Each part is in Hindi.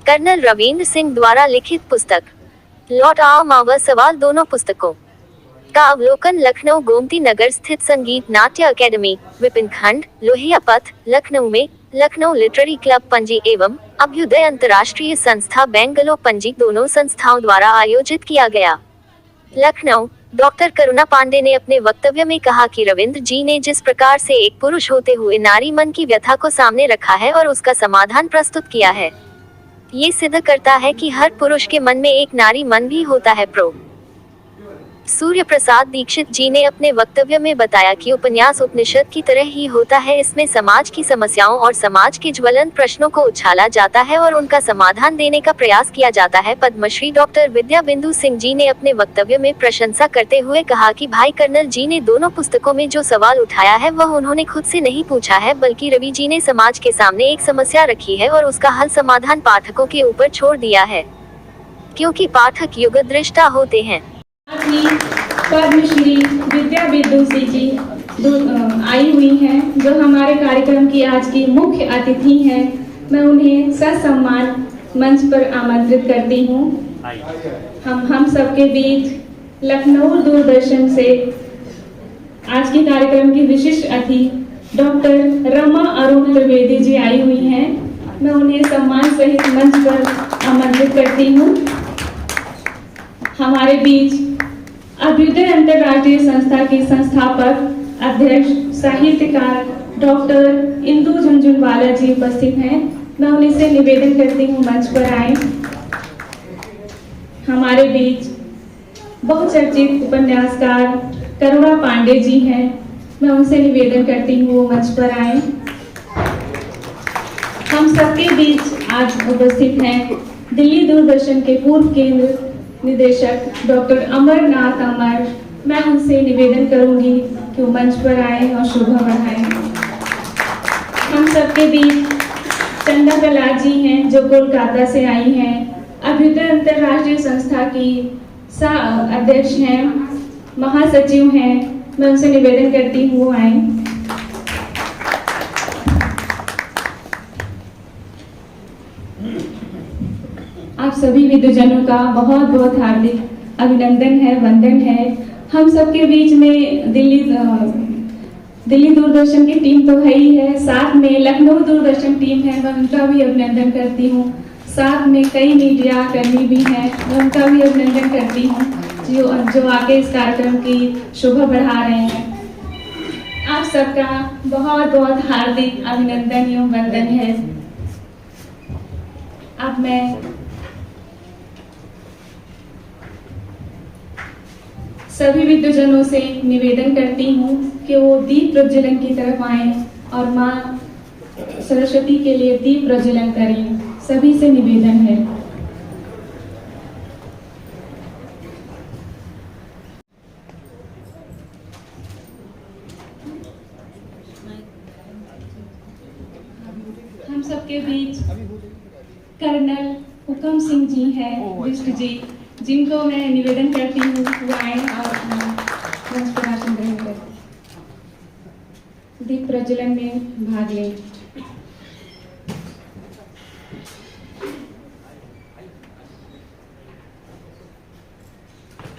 कर्नल रविंद्र सिंह द्वारा लिखित पुस्तक लौट आओ माँ व सवाल दोनों पुस्तकों का अवलोकन लखनऊ गोमती नगर स्थित संगीत नाट्य अकेडमी विपिन खंड लोहिया पथ लखनऊ में लखनऊ लिटरेरी क्लब पंजी एवं अभ्युदय अंतर्राष्ट्रीय संस्था बेंगलो पंजी दोनों संस्थाओं द्वारा आयोजित किया गया। लखनऊ। डॉक्टर करुणा पांडे ने अपने वक्तव्य में कहा कि रविंद्र जी ने जिस प्रकार से एक पुरुष होते हुए नारी मन की व्यथा को सामने रखा है और उसका समाधान प्रस्तुत किया है, ये सिद्ध करता है कि हर पुरुष के मन में एक नारी मन भी होता है। प्रो सूर्य प्रसाद दीक्षित जी ने अपने वक्तव्य में बताया कि उपन्यास उपनिषद की तरह ही होता है। इसमें समाज की समस्याओं और समाज के ज्वलंत प्रश्नों को उछाला जाता है और उनका समाधान देने का प्रयास किया जाता है। पद्मश्री डॉक्टर विद्या बिंदु सिंह जी ने अपने वक्तव्य में प्रशंसा करते हुए कहा कि भाई कर्नल जी ने दोनों पुस्तकों में जो सवाल उठाया है वह उन्होंने खुद से नहीं पूछा है, बल्कि रवि जी ने समाज के सामने एक समस्या रखी है और उसका हल समाधान पाठकों के ऊपर छोड़ दिया है, क्योंकि पाठक युग दृष्टा होते हैं। पद्मश्री विद्या बिंदु सिंह जी आई हुई हैं, जो हमारे कार्यक्रम की आज की मुख्य अतिथि हैं। मैं उन्हें ससम्मान मंच पर आमंत्रित करती हूँ। हम सबके बीच लखनऊ दूरदर्शन से आज के कार्यक्रम की विशिष्ट अतिथि डॉक्टर रमा अरुण त्रिवेदी जी आई हुई हैं। मैं उन्हें सम्मान सहित मंच पर आमंत्रित करती हूँ। हमारे बीच अभ्युदय अंतर्राष्ट्रीय संस्था के संस्थापक अध्यक्ष साहित्यकार डॉक्टर इंदु झुनझुनवाला जी उपस्थित हैं। मैं उन्हीं से निवेदन करती हूँ मंच पर आए। हमारे बीच बहुचर्चित उपन्यासकार करुणा पांडे जी हैं। मैं उनसे निवेदन करती हूँ वो मंच पर आए। हम सबके बीच आज उपस्थित हैं दिल्ली दूरदर्शन के पूर्व केंद्र निदेशक डॉक्टर अमरनाथ अमर। मैं उनसे निवेदन करूंगी कि वो मंच पर आए और शोभा बढ़ाएं। हम सबके बीच चंदा कला जी हैं, जो कोलकाता से आई हैं, अभ्युदय अंतर्राष्ट्रीय संस्था की अध्यक्ष हैं, महासचिव हैं। मैं उनसे निवेदन करती हूँ वो आए। आप सभी विद्वजनों का बहुत बहुत हार्दिक अभिनंदन है, वंदन है। हम सबके बीच में दिल्ली दूरदर्शन की टीम तो है ही है, साथ में लखनऊ दूरदर्शन टीम है, मैं उनका भी अभिनंदन करती हूँ। साथ में कई मीडिया कर्मी भी हैं, मैं उनका भी अभिनंदन करती हूँ जो आके इस कार्यक्रम की शोभा बढ़ा रहे हैं। आप सबका बहुत बहुत हार्दिक अभिनंदन एवं वंदन है। अब मैं सभी विद्वजनों से निवेदन करती हूँ कि वो दीप प्रज्वलन की तरफ आएं और माँ सरस्वती के लिए दीप प्रज्वलन करें। सभी से निवेदन है। हम सबके बीच कर्नल हुकम सिंह जी हैं, विष्ट जी, जिनको मैं निवेदन करती हूँ वो आए और मंच पर आसन ग्रहण करें, दीप प्रज्वलन में भाग लें।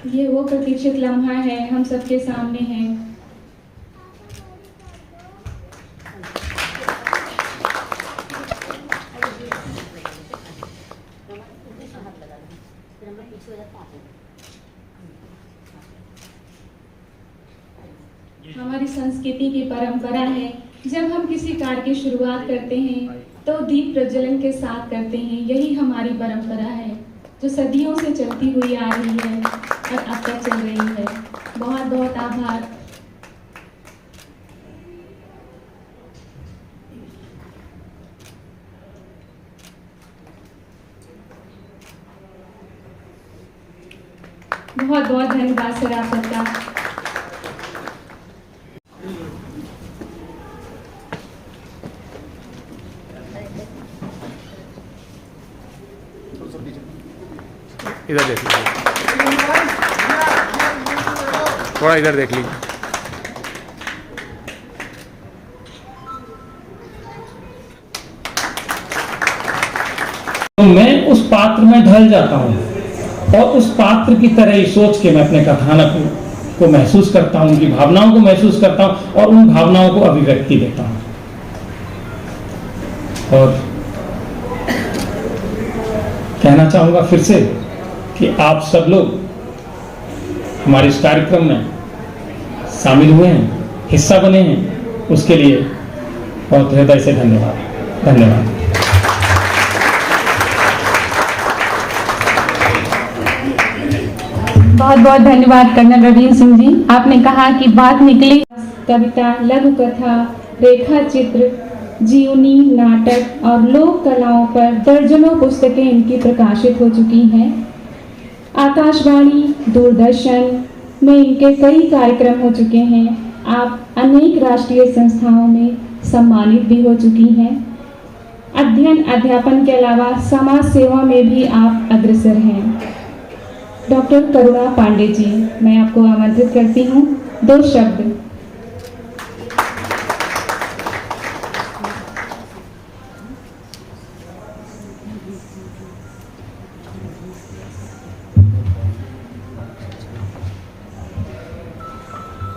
ये वो प्रतीक्षित लम्हा है, हम सबके सामने है। हमारी संस्कृति की परंपरा है, जब हम किसी कार्य की शुरुआत करते हैं तो दीप प्रज्वलन के साथ करते हैं। यही हमारी परंपरा है, जो सदियों से चलती हुई आ रही है और अब तक चल रही है। बहुत बहुत आभार। बहुत बहुत धन्यवाद सर आप सबका। इधर देख लीजिए, थोड़ा इधर देख लीजिए। तो मैं उस पात्र में ढल जाता हूँ और उस पात्र की तरह ही सोच के मैं अपने कथानक को महसूस करता हूँ, उनकी भावनाओं को महसूस करता हूँ और उन भावनाओं को अभिव्यक्ति देता हूँ। और कहना चाहूंगा फिर से कि आप सब लोग हमारे इस कार्यक्रम में शामिल हुए हैं, हिस्सा बने हैं, उसके लिए बहुत हृदय से धन्यवाद। धन्यवाद। बहुत बहुत धन्यवाद कर्नल रवीन सिंह जी। आपने कहा कि बात निकली कविता, लघु कथा, रेखा चित्र, जीवनी, नाटक और लोक कलाओं पर दर्जनों पुस्तकें इनकी प्रकाशित हो चुकी हैं। आकाशवाणी, दूरदर्शन में इनके कई कार्यक्रम हो चुके हैं। आप अनेक राष्ट्रीय संस्थाओं में सम्मानित भी हो चुकी हैं। अध्ययन अध्यापन के अलावा समाज सेवा में भी आप अग्रसर हैं। डॉक्टर करुणा पांडे जी, मैं आपको आमंत्रित करती हूँ 2 शब्द।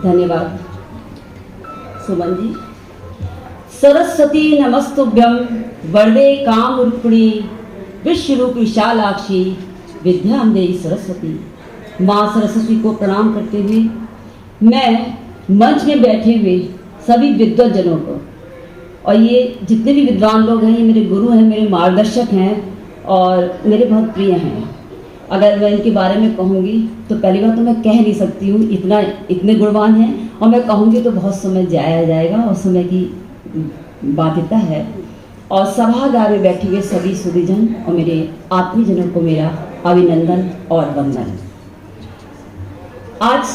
धन्यवाद सुमन जी। सरस्वती नमस्तुभ्यं वरदे कामरूपिणी विश्वरूप विशालाक्षी विद्यां देहि सरस्वती। माँ सरस्वती को प्रणाम करते हुए मैं मंच में बैठे हुए सभी विद्वज्जनों को, और ये जितने भी विद्वान लोग हैं, ये मेरे गुरु हैं, मेरे मार्गदर्शक हैं और मेरे बहुत प्रिय हैं। अगर मैं इनके बारे में कहूँगी तो पहली बात तो मैं कह नहीं सकती हूँ, इतने गुणवान हैं, और मैं कहूँगी तो बहुत समय जाया जाएगा और समय की बाध्यता है। और सभागार में बैठे हुए सभी सुधीजन और मेरे आत्मीजनों को मेरा अभिनंदन और वंदन। आज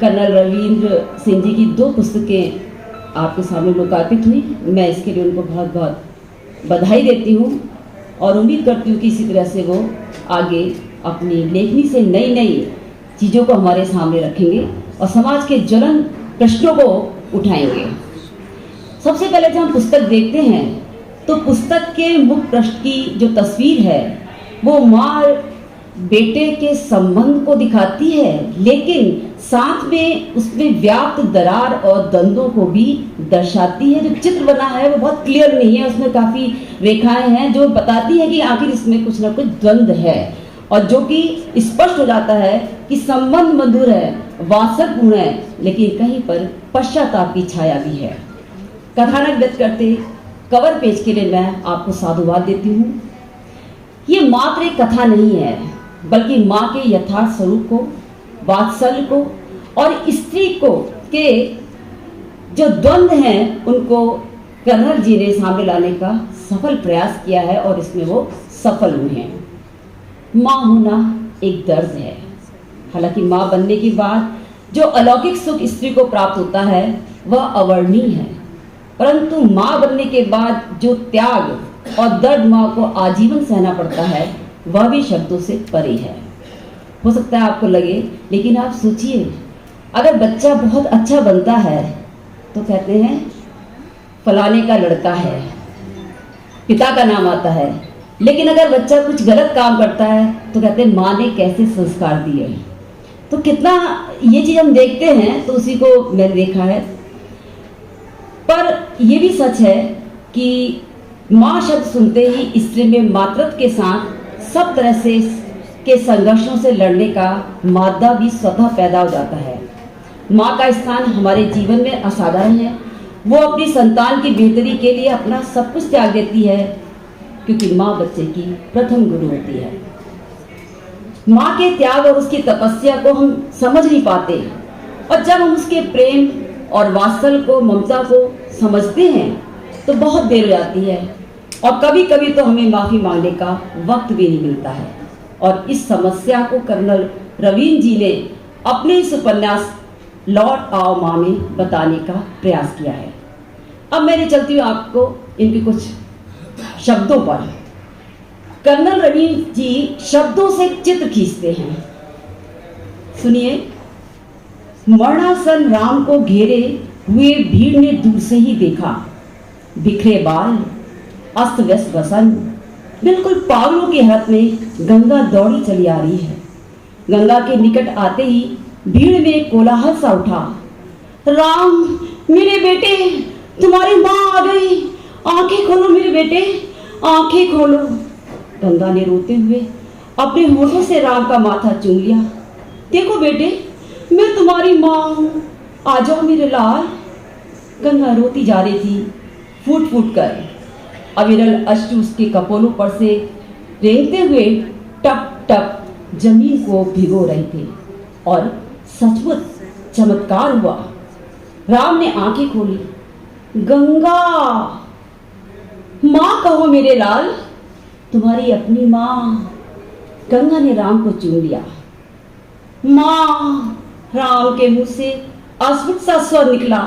कर्नल रवींद्र सिंह जी की 2 पुस्तकें आपके सामने लोकार्पित हुई। मैं इसके लिए उनको बहुत बहुत बधाई देती हूँ और उम्मीद करती हूँ कि इसी तरह से वो आगे अपनी लेखनी से नई नई चीज़ों को हमारे सामने रखेंगे और समाज के ज्वलन प्रश्नों को उठाएंगे। सबसे पहले जब हम पुस्तक देखते हैं तो पुस्तक के मुख्य पृष्ठ की जो तस्वीर है वो माँ बेटे के संबंध को दिखाती है, लेकिन साथ में उसमें व्याप्त दरार और द्वंद्वों को भी दर्शाती है। जो चित्र बना है वो बहुत क्लियर नहीं है, उसमें काफ़ी रेखाएं हैं जो बताती है कि आखिर इसमें कुछ ना कुछ द्वंद्व है, और जो कि स्पष्ट हो जाता है कि संबंध मधुर है, वात्सल्यपूर्ण है, लेकिन कहीं पर पश्चाताप की छाया भी है। कथानक व्यक्त करते कवर पेज के लिए मैं आपको साधुवाद देती हूँ। ये मात्र एक कथा नहीं है, बल्कि माँ के यथार्थ स्वरूप को, वात्सल्य को और स्त्री को के जो द्वंद्व हैं उनको कर्नल जी ने सामने लाने का सफल प्रयास किया है और इसमें वो सफल हुए हैं। माँ होना एक दर्द है। हालांकि माँ बनने के बाद जो अलौकिक सुख स्त्री को प्राप्त होता है वह अवर्णनीय है, परंतु माँ बनने के बाद जो त्याग और दर्द माँ को आजीवन सहना पड़ता है वह भी शब्दों से परे है। हो सकता है आपको लगे, लेकिन आप सोचिए, अगर बच्चा बहुत अच्छा बनता है तो कहते हैं फलाने का लड़का है, पिता का नाम आता है, लेकिन अगर बच्चा कुछ गलत काम करता है तो कहते हैं माँ ने कैसे संस्कार दिए। तो कितना ये चीज़ हम देखते हैं, तो उसी को मैंने देखा है। पर यह भी सच है कि माँ शब्द सुनते ही स्त्री में मातृत्व के साथ सब तरह से के संघर्षों से लड़ने का मादा भी स्वतः पैदा हो जाता है। माँ का स्थान हमारे जीवन में असाधारण है। वो अपनी संतान की बेहतरी के लिए अपना सब कुछ त्याग देती है, क्योंकि माँ बच्चे की प्रथम गुरु होती है। माँ के त्याग और उसकी तपस्या को हम समझ नहीं पाते, और जब हम उसके प्रेम और वात्सल्य को, ममता को समझते हैं तो बहुत देर हो जाती है, और कभी कभी तो हमें माफ़ी मांगने का वक्त भी नहीं मिलता है। और इस समस्या को कर्नल रवीन जी ने अपने इस उपन्यास लौट आओ माँ में बताने का प्रयास किया है। अब मैं चलती हूँ आपको इनके कुछ शब्दों पर। कर्नल रवीन जी शब्दों से चित्र खींचते हैं। सुनिए। मरणासन राम को घेरे हुए भीड़ ने दूर से ही देखा। बिखरे बाल, अस्त व्यस्त वसन, बिल्कुल पागलों की हालत में गंगा दौड़ी चली आ रही है। गंगा के निकट आते ही भीड़ में कोलाहल सा उठा। राम, मेरे बेटे, तुम्हारी माँ आ गई, आंखें खोलो मेरे बेटे, आंखें खोलो। गंगा ने रोते हुए अपने होठों से राम का माथा चूम लिया। देखो बेटे, मैं तुम्हारी माँ हूँ, आ जाओ मेरे लाल। गंगा रोती जा रही थी, फूट फूट कर। अविरल अश्रु उसके कपोलों पर से रेंगते हुए टप टप जमीन को भिगो रहे थे और सचमुच चमत्कार हुआ। राम ने आंखें खोली। गंगा, माँ कहो मेरे लाल, तुम्हारी अपनी माँ। गंगा ने राम को चूम लिया। माँ, राम के मुंह से अद्भुत सा स्वर निकला।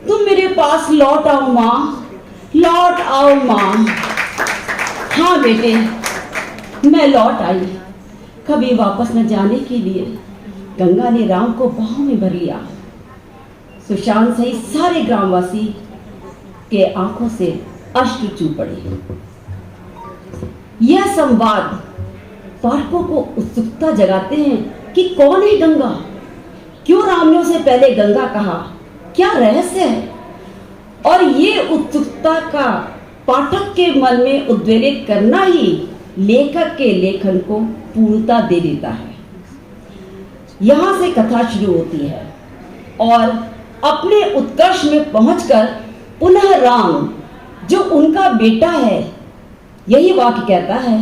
तुम मेरे पास लौट आओ माँ, लौट आओ माँ। हाँ बेटे, मैं लौट आई, कभी वापस न जाने के लिए। गंगा ने राम को बाहों में भर लिया। सुशांत सहित सारे ग्रामवासी के आंखों से अश्रु चूम पड़े। यह संवाद पाठकों को उत्सुकता जगाते हैं कि कौन है गंगा, क्यों राम ने उसे पहले गंगा कहा, क्या रहस्य है। और ये उत्सुकता का पाठक के मन में उद्वेलित करना ही लेखक के लेखन को पूर्णता दे देता है। यहां से कथा शुरू होती है और अपने उत्कर्ष में पहुंचकर पुनः राम, जो उनका बेटा है, यही वाक्य कहता है,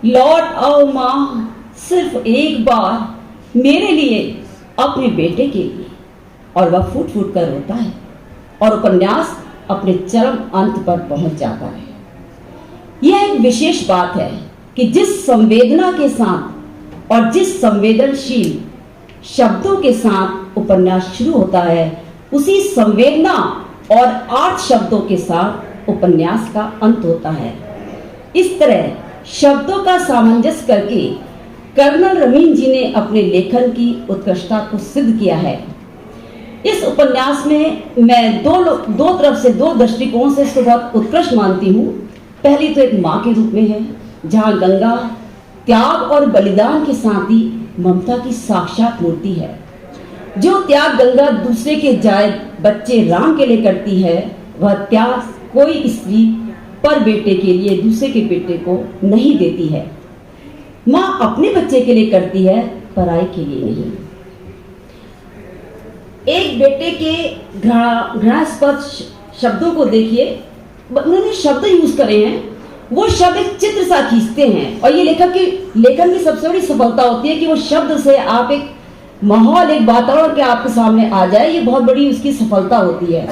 लौट आओ माँ, सिर्फ एक बार मेरे लिए, अपने बेटे के लिए। और वह फूट फूट कर रोता है और उपन्यास अपने चरम अंत पर पहुंच जाता है। यह एक विशेष बात है कि जिस संवेदना के साथ और जिस संवेदनशील शब्दों के साथ उपन्यास शुरू होता है, उसी संवेदना और 8 शब्दों के साथ उपन्यास का अंत होता है। इस तरह शब्दों का सामंजस्य करके कर्नल रवीन जी ने अपने लेखन की उत्कृष्टता को सिद्ध किया है। इस उपन्यास में मैं दो तरफ से, दो दृष्टिकोण से इसको बहुत उत्कृष्ट मानती हूँ। पहली तो एक माँ के रूप में है, जहाँ गंगा त्याग और बलिदान के साथ ही ममता की साक्षात मूर्ति है। जो त्याग गंगा दूसरे के जाए बच्चे राम के लिए करती है, वह त्याग कोई स्त्री पर बेटे के लिए दूसरे के बेटे को नहीं देती है। माँ अपने बच्चे के लिए करती है, पराई के लिए नहीं। एक बेटे के घृणास्पद शब्दों को देखिए, उन्होंने शब्द यूज करे हैं, वो शब्द एक चित्र सा खींचते हैं। और ये लेखक की लेखन की सबसे बड़ी सफलता होती है कि वो शब्द से आप एक माहौल, एक वातावरण के आपके सामने आ जाए, ये बहुत बड़ी उसकी सफलता होती है।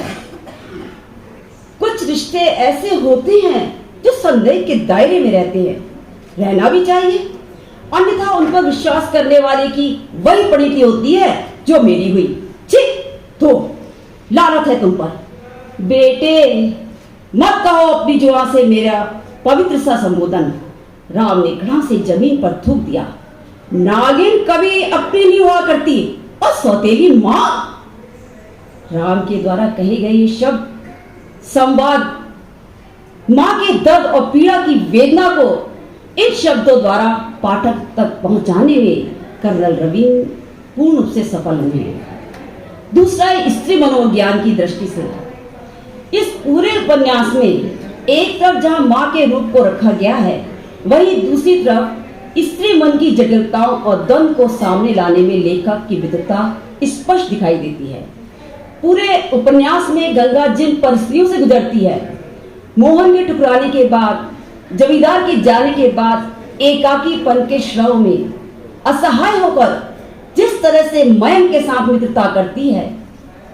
कुछ रिश्ते ऐसे होते हैं जो संदेह के दायरे में रहते हैं, रहना भी चाहिए, अन्यथा उन पर विश्वास करने वाले की वही परिणति होती है जो मेरी हुई। ठीक तो लानत है तुम पर। बेटे, मत कहो अपनी जुबान से मेरा पवित्र सा संबोधन। राम ने घृणा से जमीन पर थूक दिया। नागिन कभी अपनी नहीं हुआ करती और सौतेली माँ। राम के द्वारा कहे गए ये शब्द संवाद माँ के दर्द और पीड़ा की वेदना को इन शब्दों द्वारा पाठक तक पहुंचाने में कर्नल रवीन पूर्ण रूप से सफल हुए हैं। दूसरा है स्त्री मनोविज्ञान की दृष्टि से। इस पूरे उपन्यास में एक तरफ जहां माँ के रूप को रखा गया है, वहीं दूसरी तरफ स्त्री मन की जटिलताओं और द्वंद्व को सामने लाने में लेखक की विद्वता स्पष्ट दिखाई देती है। पूरे उपन्यास में गंगा जिन परिस्थितियों से गुजरती है, मोहन के ठुकराने के बाद, जमींदार के जाने के बाद, एकाकीपन के श्रव में असहाय होकर जिस तरह से मयंक के साथ मित्रता करती है,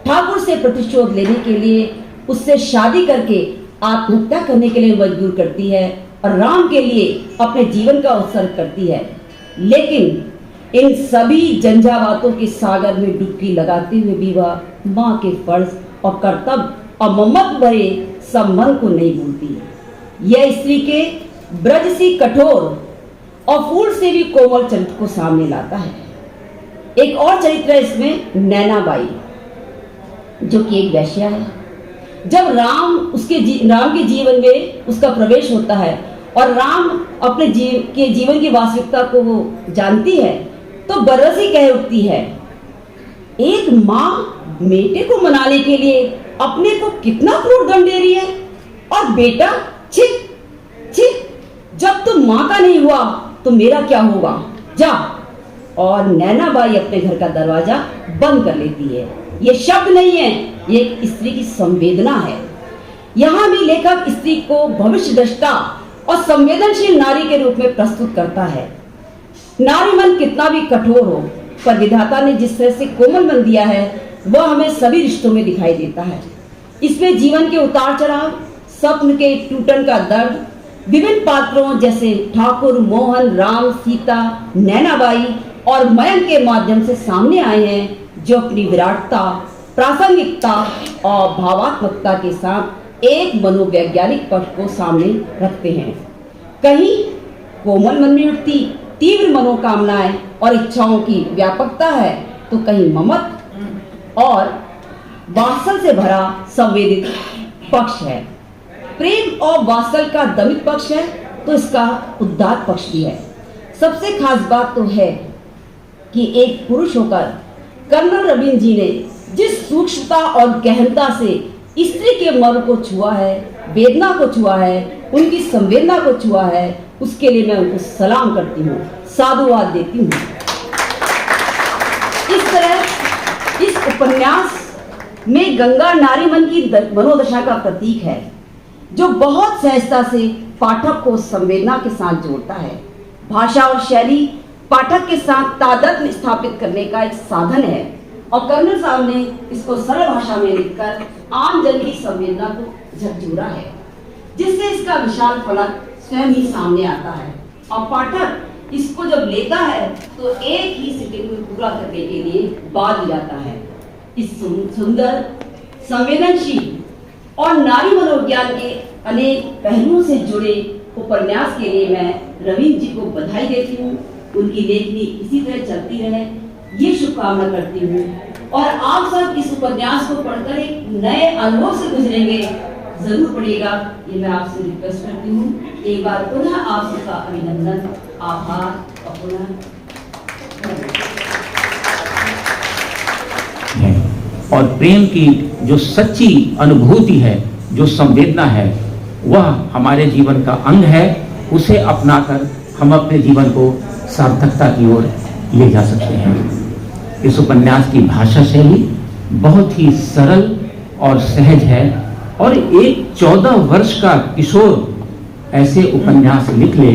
ठाकुर से प्रतिशोध लेने के लिए उससे शादी करके आत्महत्या करने के लिए मजबूर करती है और राम के लिए अपने जीवन का उत्सर्ग करती है। लेकिन इन सभी झंझावातों के सागर में डुबकी लगाते हुए भी वह माँ के फर्ज और कर्तव्य और ममत्व भरे संबंध को नहीं भूलती। यह स्त्री के ब्रज सी कठोर और फूल से भी कोमल चरित्र को सामने लाता है। एक और चरित्र है इसमें, नैनाबाई, जो कि एक वैश्या है। जब राम के जीवन में उसका प्रवेश होता है और राम अपने जीवन की वास्तविकता को वो जानती है तो बरसी कह उठती है, एक माँ बेटे को मनाने के लिए अपने को कितना क्रूर दंड दे रही है, और बेटा छी छी, जब तुम माँ का नहीं हुआ तो मेरा क्या होगा, जा। और नैनाबाई अपने घर का दरवाजा बंद कर लेती है। ये शब्द नहीं है, ये एक स्त्री की संवेदना है। यहाँ भी लेखक स्त्री को भविष्य दृष्टा और संवेदनशील नारी के रूप में प्रस्तुत करता है। नारी मन कितना भी कठोर हो, पर विधाता ने जिस तरह से कोमल मन दिया है वह हमें सभी रिश्तों में दिखाई देता है। इसमें जीवन के उतार चढ़ाव, स्वप्न के टूटन का दर्द, विभिन्न पात्रों जैसे ठाकुर, मोहन, राम, सीता, नैनाबाई और मयंक के माध्यम से सामने आए हैं, जो अपनी विराटता, प्रासंगिकता और भावात्मकता के साथ एक मनोवैज्ञानिक पक्ष को सामने रखते हैं। कहीं कोमल मन में उठती तीव्र मनोकामनाएं और इच्छाओं की व्यापकता है, तो कहीं ममत और वात्सल से भरा संवेदित पक्ष है। प्रेम और वात्सल का दमित पक्ष है तो इसका उदात्त पक्ष भी है। सबसे खास बात तो है कि एक पुरुष होकर कर्नल रवींद्र जी ने जिस सूक्ष्मता और गहनता से स्त्री के मन को छुआ है, वेदना को छुआ है, उनकी संवेदना को छुआ है, उसके लिए मैं उनको सलाम करती हूँ, साधुवाद देती हूँ। इस तरह इस उपन्यास में गंगा नारी मन की मनोदशा का प्रतीक है, जो बहुत सहजता से पाठक को संवेदना के साथ जोड़ता है। भाषा और शैली पाठक के साथ तादात्म्य स्थापित करने का एक साधन है, और कर्नल साहब ने इसको सरल भाषा में लिखकर आम जन की संवेदना को झकझोरा है, जिससे इसका विशाल फलक स्वयं ही सामने आता है, और पाठक इसको जब लेता है तो एक ही सिटिंग में पूरा करने के लिए बांध जाता है। इस सुंदर, संवेदनशील और नारी मनोविज्ञान के अनेक पहलुओं से जुड़े उपन्यास के लिए मैं रवींद्र जी को बधाई देती हूँ। उनकी लेखनी इसी तरह चलती रहे, ये शुभकामना करती हूँ, और आप सब इस उपन्यास को पढ़कर एक नए अनुभव से गुजरेंगे, जरूर पढ़िएगा, ये मैं आपसे रिक्वेस्ट करती हूँ। एक बार पुनः आप सबका अभिनंदन, आभार और पुनः और प्रेम की जो सच्ची अनुभूति है, जो संवेदना है, वह हमारे जीवन का अंग है। उसे अपनाकर हम अपने जीवन को सार्थकता की ओर ले जा सकते हैं। इस उपन्यास की भाषा शैली बहुत ही सरल और सहज है, और एक 14 वर्ष का किशोर ऐसे उपन्यास लिख ले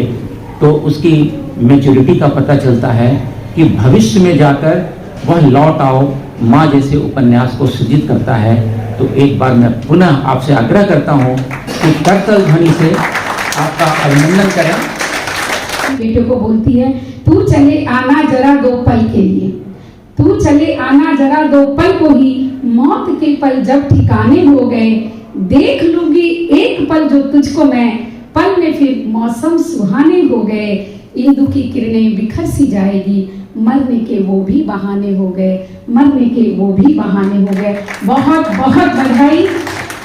तो उसकी मैच्योरिटी का पता चलता है कि भविष्य में जाकर वह लौट आओ माँ जैसे उपन्यास को सृजित करता है। तो एक बार मैं पुनः आपसे आग्रह करता हूँ कि करतल ध्वनि से आपका अभिनंदन करें। बेटे को बोलती है, तू चले आना जरा 2 पल के लिए, तू चले आना जरा 2 पल को ही, मौत के पल जब ठिकाने हो गए, देख लूंगी एक पल जो तुझको मैं, पल में फिर मौसम सुहाने हो गए, इंदु की किरणें बिखर सी जाएगी, मरने के वो भी बहाने हो गए, मरने के वो भी बहाने हो गए। बहुत बहुत बधाई।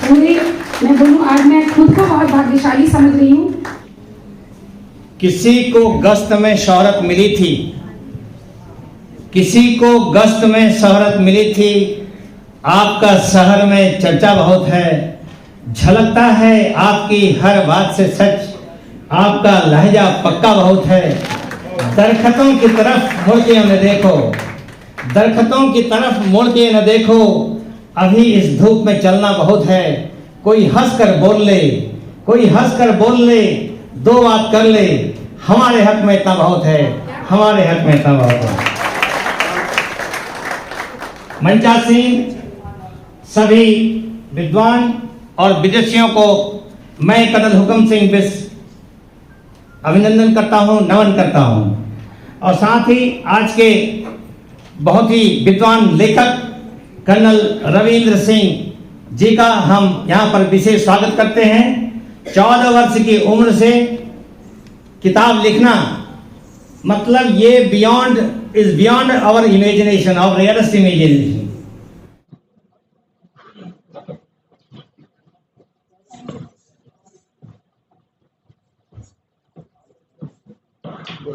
पूरे मैं बोलूं, आज मैं खुद को बहुत भाग्यशाली समझ रही हूँ। किसी को गश्त में शोहरत मिली थी, किसी को गश्त में शोहरत मिली थी, आपका शहर में चर्चा बहुत है, झलकता है आपकी हर बात से सच, आपका लहजा पक्का बहुत है। दरख्तों की तरफ मुड़ के न देखो, दरख्तों की तरफ मुड़ के न देखो, अभी इस धूप में चलना बहुत है। कोई हंस कर बोल ले, कोई हंस कर बोल ले, 2 बात कर ले, हमारे हक में इतना बहुत है, हमारे हक में इतना बहुत है। मंचासीन सभी विद्वान और विदेशियों को मैं कर्नल हुक्म सिंह बिस अभिनंदन करता हूं, नमन करता हूं, और साथ ही आज के बहुत ही विद्वान लेखक कर्नल रविंद्र सिंह जी का हम यहाँ पर विशेष स्वागत करते हैं। 14 वर्ष की उम्र से किताब लिखना मतलब ये beyond our imagination, our realist imagination. ये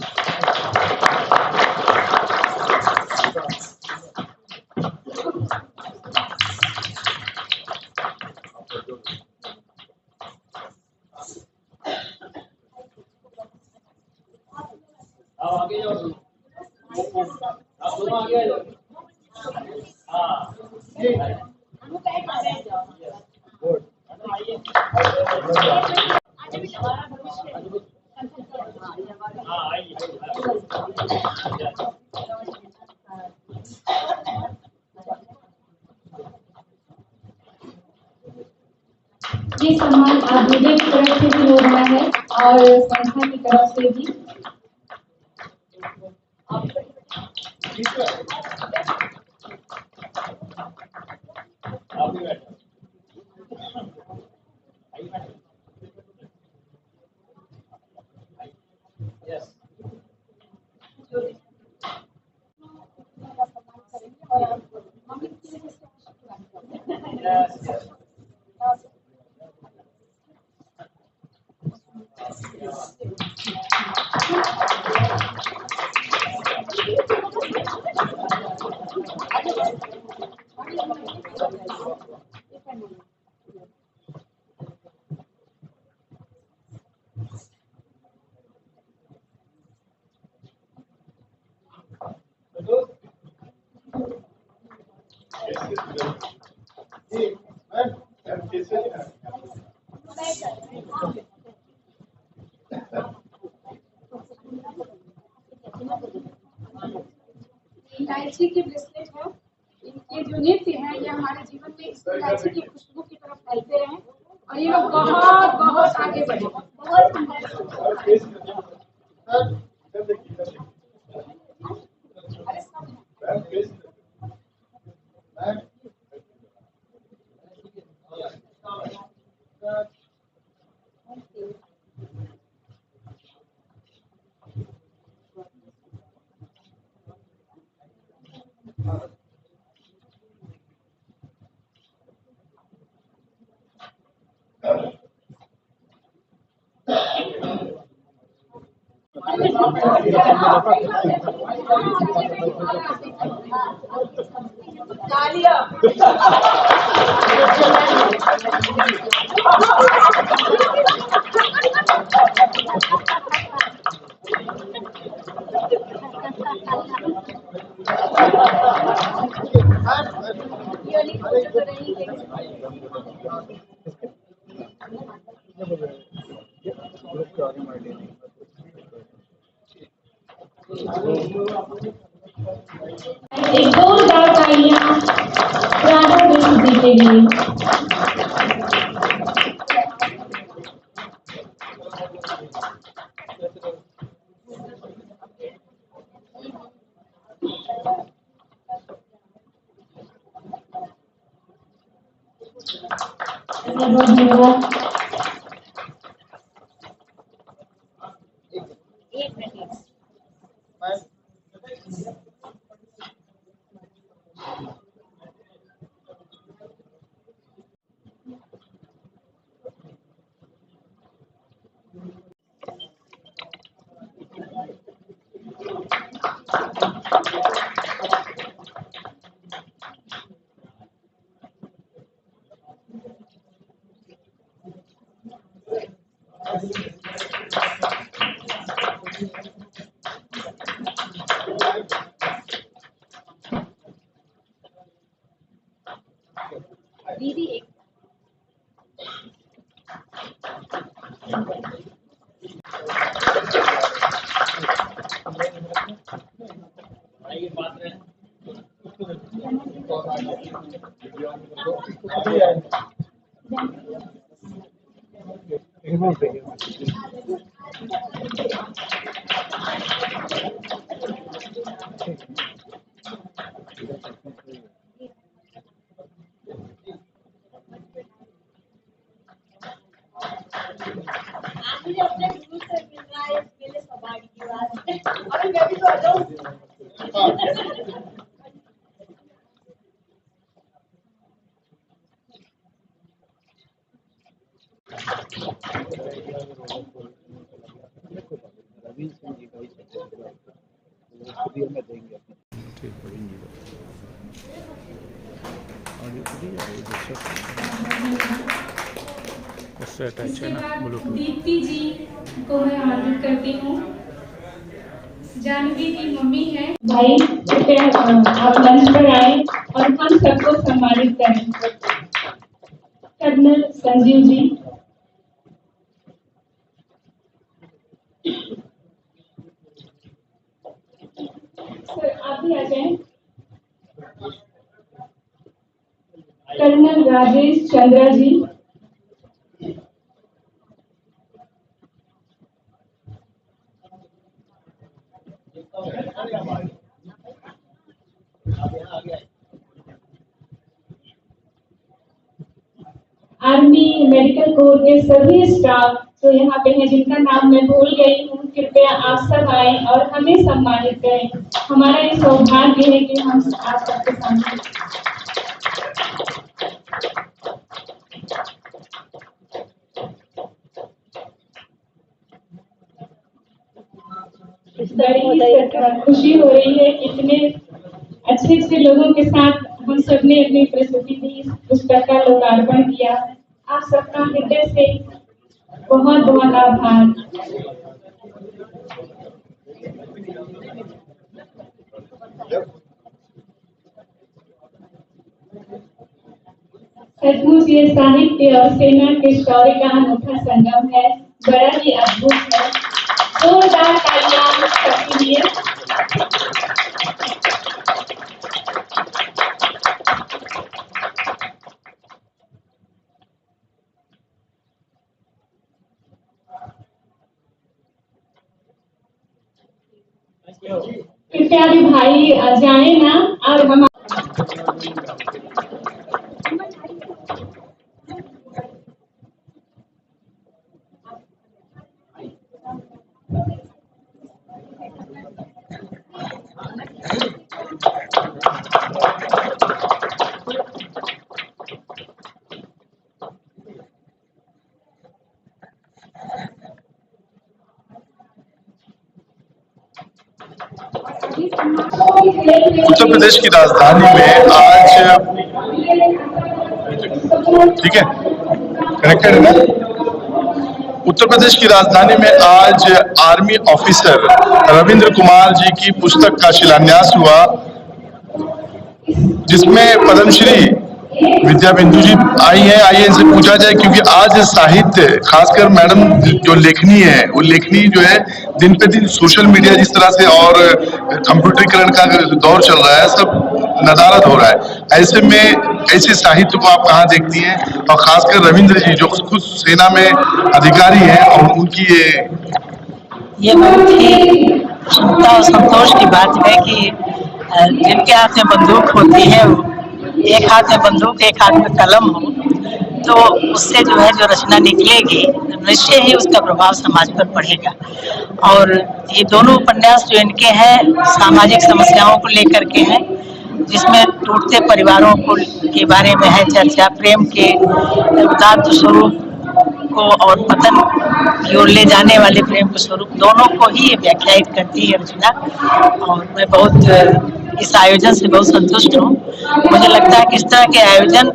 सम्मान आदित्य की तरफ से भी हो रहा है और संस्था की तरफ से भी। इलायची के ब्रेसलेट है। इनके जो नृत्य है ये हमारे जीवन में इस इलायची की खुशबू की तरफ फैलते हैं और ये लोग बहुत बहुत आगे बढ़े। बहुत एक जोरदार तालियां राधा कृष्ण जी के लिए। बहुत धन्यवाद। दीदी एक ठीक और ये उससे अटैच है ना ब्लूटूथ। दीप्ति जी को मैं आमंत्रित करती हूँ। जानवी की मम्मी है। भाई कृपया आप मंच पर आए और हम सबको सम्मानित करें। कर्नल संजीव जी, सर आप भी आ जाएं। कर्नल राजेश चंद्रा जी, आर्मी मेडिकल कोर के सभी स्टाफ जो यहाँ पे हैं, जिनका नाम मैं भूल गई हूँ, कृपया आप सब आए और हमें सम्मानित करें। हमारा ये सौभाग्य है कि हम आप सबके सामने बड़ी खुशी हो रही है। इतने अच्छे लोगों के साथ हम सबने अपनी प्रस्तुति दी, पुस्तक का लोकार्पण किया। आप सबका हृदय से बहुत बहुत आभार। सचमुच ये साहित्य और सेना के शौर्य का अनोखा संगम है, बड़ा ही अद्भुत है। जोरदार तालियां सबके लिए। कृपया भी भाई जाए ना और हम उत्तर प्रदेश की राजधानी में आज, ठीक है, कनेक्टेड है ना? उत्तर प्रदेश की राजधानी में आज आर्मी ऑफिसर रविंद्र कुमार जी की पुस्तक का शिलान्यास हुआ, जिसमें पद्मश्री विद्या बिंदु जी आई है। आइए इनसे पूछा जाए, क्योंकि आज साहित्य, खासकर मैडम जो लेखनी है, वो लेखनी जो है दिन पे दिन सोशल मीडिया जिस तरह से और कंप्यूटरीकरण का दौर चल रहा है, सब नदारद हो रहा है। ऐसे में ऐसे साहित्य को आप कहाँ देखती हैं? और खासकर रविंद्र जी जो खुद सेना में अधिकारी हैं, और उनकी ये बहुत ही चिंता और संतोष की बात है कि जिनके हाथ में बंदूक होती है, एक हाथ में बंदूक एक हाथ में कलम हो, तो उससे जो है जो रचना निकलेगी, निश्चय ही उसका प्रभाव समाज पर पड़ेगा। और ये दोनों उपन्यास जो इनके हैं सामाजिक समस्याओं को लेकर के हैं, जिसमें टूटते परिवारों को के बारे में है चर्चा, प्रेम के उदात्त स्वरूप को और पतन की ओर ले जाने वाले प्रेम के स्वरूप, दोनों को ही ये व्याख्यायित करती है रचना। और मैं बहुत इस आयोजन से बहुत संतुष्ट हूँ। मुझे लगता है कि इस तरह के आयोजन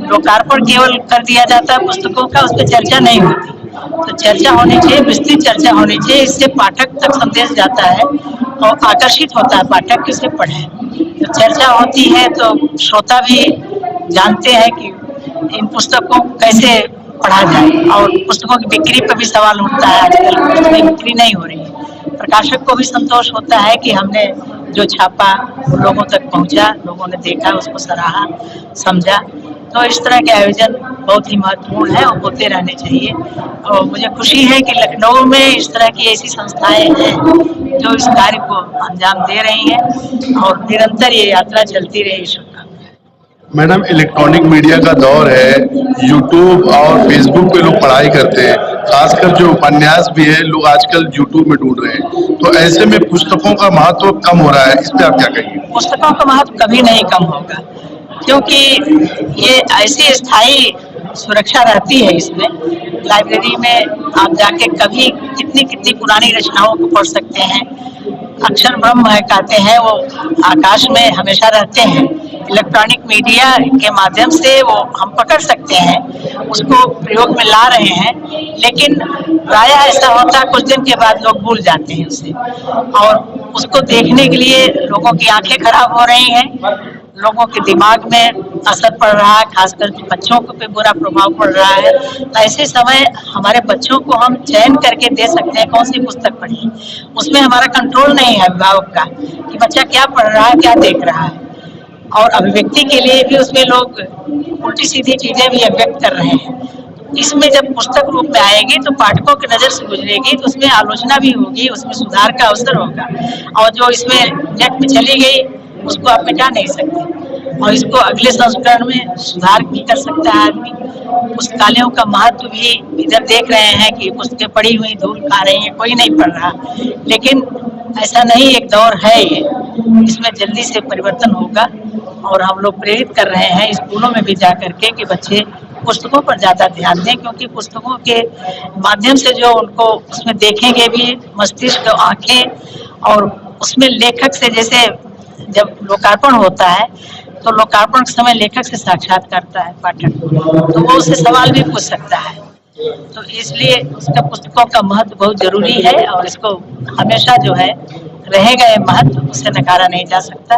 लोकार्पण केवल कर दिया जाता है पुस्तकों का, उस पर चर्चा नहीं होती। तो चर्चा होनी चाहिए, विस्तृत चर्चा होनी चाहिए, इससे पाठक तक संदेश जाता है और आकर्षित होता है पाठक कि उसे पढ़े। तो चर्चा होती है तो श्रोता भी जानते हैं कि इन पुस्तकों को कैसे पढ़ा जाए। और पुस्तकों की बिक्री पर भी सवाल उठता है, आजकल पुस्तकें बिक्री नहीं हो रही है। प्रकाशक को भी संतोष होता है कि हमने जो छापा लोगों तक पहुंचा, लोगों ने देखा, उसको सराहा, समझा। तो इस तरह के आयोजन बहुत ही महत्वपूर्ण है और होते रहने चाहिए। और मुझे खुशी है कि लखनऊ में इस तरह की ऐसी संस्थाएं हैं जो इस कार्य को अंजाम दे रही हैं और निरंतर ये यात्रा चलती रही। मैडम, इलेक्ट्रॉनिक मीडिया का दौर है, यूट्यूब और फेसबुक पे लोग पढ़ाई करते हैं, खासकर जो उपन्यास भी है लोग आजकल यूट्यूब में ढूंढ रहे हैं, तो ऐसे में पुस्तकों का महत्व कम हो रहा है, इस पे आप क्या कहेंगे? पुस्तकों का महत्व कभी नहीं कम होगा, क्योंकि ये ऐसी स्थायी सुरक्षा रहती है इसमें। लाइब्रेरी में आप जाके कभी कितनी कितनी पुरानी रचनाओं को पढ़ सकते हैं। अक्षर ब्रह्म है कहते हैं, वो आकाश में हमेशा रहते हैं। इलेक्ट्रॉनिक मीडिया के माध्यम से वो हम पकड़ सकते हैं, उसको प्रयोग में ला रहे हैं, लेकिन प्रायः ऐसा होता है कुछ दिन के बाद लोग भूल जाते हैं उसे, और उसको देखने के लिए लोगों की आंखें खराब हो रही हैं, लोगों के दिमाग में असर पड़ रहा है, खासकर बच्चों को पे बुरा प्रभाव पड़ रहा है। ऐसे समय हमारे बच्चों को हम चयन करके दे सकते हैं कौन सी पुस्तक पढ़िए। उसमें हमारा कंट्रोल नहीं है अभिभावक का कि बच्चा क्या पढ़ रहा है, क्या देख रहा है। और अभिव्यक्ति के लिए भी उसमें लोग उल्टी सीधी चीजें भी अभिव्यक्त कर रहे हैं। इसमें जब पुस्तक रूप में आएगी तो पाठकों की नजर से गुजरेगी, तो उसमें आलोचना भी होगी, उसमें सुधार का अवसर होगा। और जो इसमें नेट में चली गई उसको आप मिटा नहीं सकते, और इसको अगले संस्करण में सुधार भी कर सकता है आदमी। पुस्तकालयों का महत्व भी इधर देख रहे हैं कि पुस्तकें पड़ी हुई धूल खा रही हैं, कोई नहीं पढ़ रहा, लेकिन ऐसा नहीं, एक दौर है ये, इसमें जल्दी से परिवर्तन होगा। और हम लोग प्रेरित कर रहे हैं स्कूलों में भी जा करके कि बच्चे पुस्तकों पर ज्यादा ध्यान दें, क्योंकि पुस्तकों के माध्यम से जो उनको उसमें देखेंगे भी मस्तिष्क, आंखें, और उसमें लेखक से, जैसे जब लोकार्पण होता है तो लोकार्पण के समय लेखक से साक्षात करता है पाठक, तो वो उससे सवाल भी पूछ सकता है। तो इसलिए उसका पुस्तकों का महत्व बहुत जरूरी है, और इसको हमेशा जो है रहेगा ये महत्व, उसे नकारा नहीं जा सकता।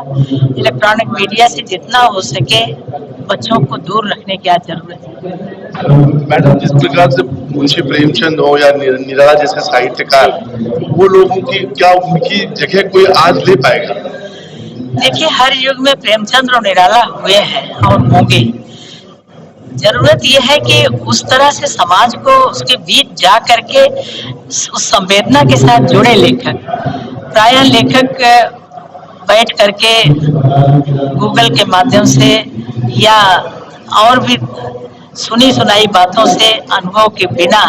इलेक्ट्रॉनिक मीडिया से जितना हो सके बच्चों को दूर रखने की आज जरूरत है। मैडम, जिस प्रकार से मुंशी प्रेमचंद हो या निराला जैसे साहित्यकार, वो लोगों की क्या उनकी जगह कोई आज ले पाएगा? देखिए, हर युग में प्रेमचंद और निराला हुए हैं और होंगे। जरूरत यह है कि उस तरह से समाज को उसके बीच जा करके उस संवेदना के साथ जुड़े लेखक। प्रायः लेखक बैठ करके गूगल के माध्यम से या और भी सुनी सुनाई बातों से अनुभव के बिना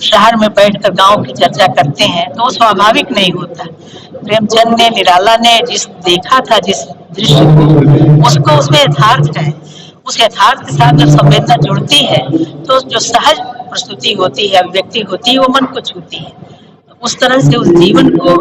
शहर में बैठकर गांव की चर्चा करते हैं, तो वो स्वाभाविक नहीं होता। प्रेमचंद ने, निराला ने जिस देखा था, जिस दृश्य को, उसको उसमें यथार्थ है। उस यथार्थ के साथ जब संवेदना जुड़ती है तो जो सहज प्रस्तुति होती है, अभिव्यक्ति होती है, वो मन को छूती है। उस तरह से उस जीवन को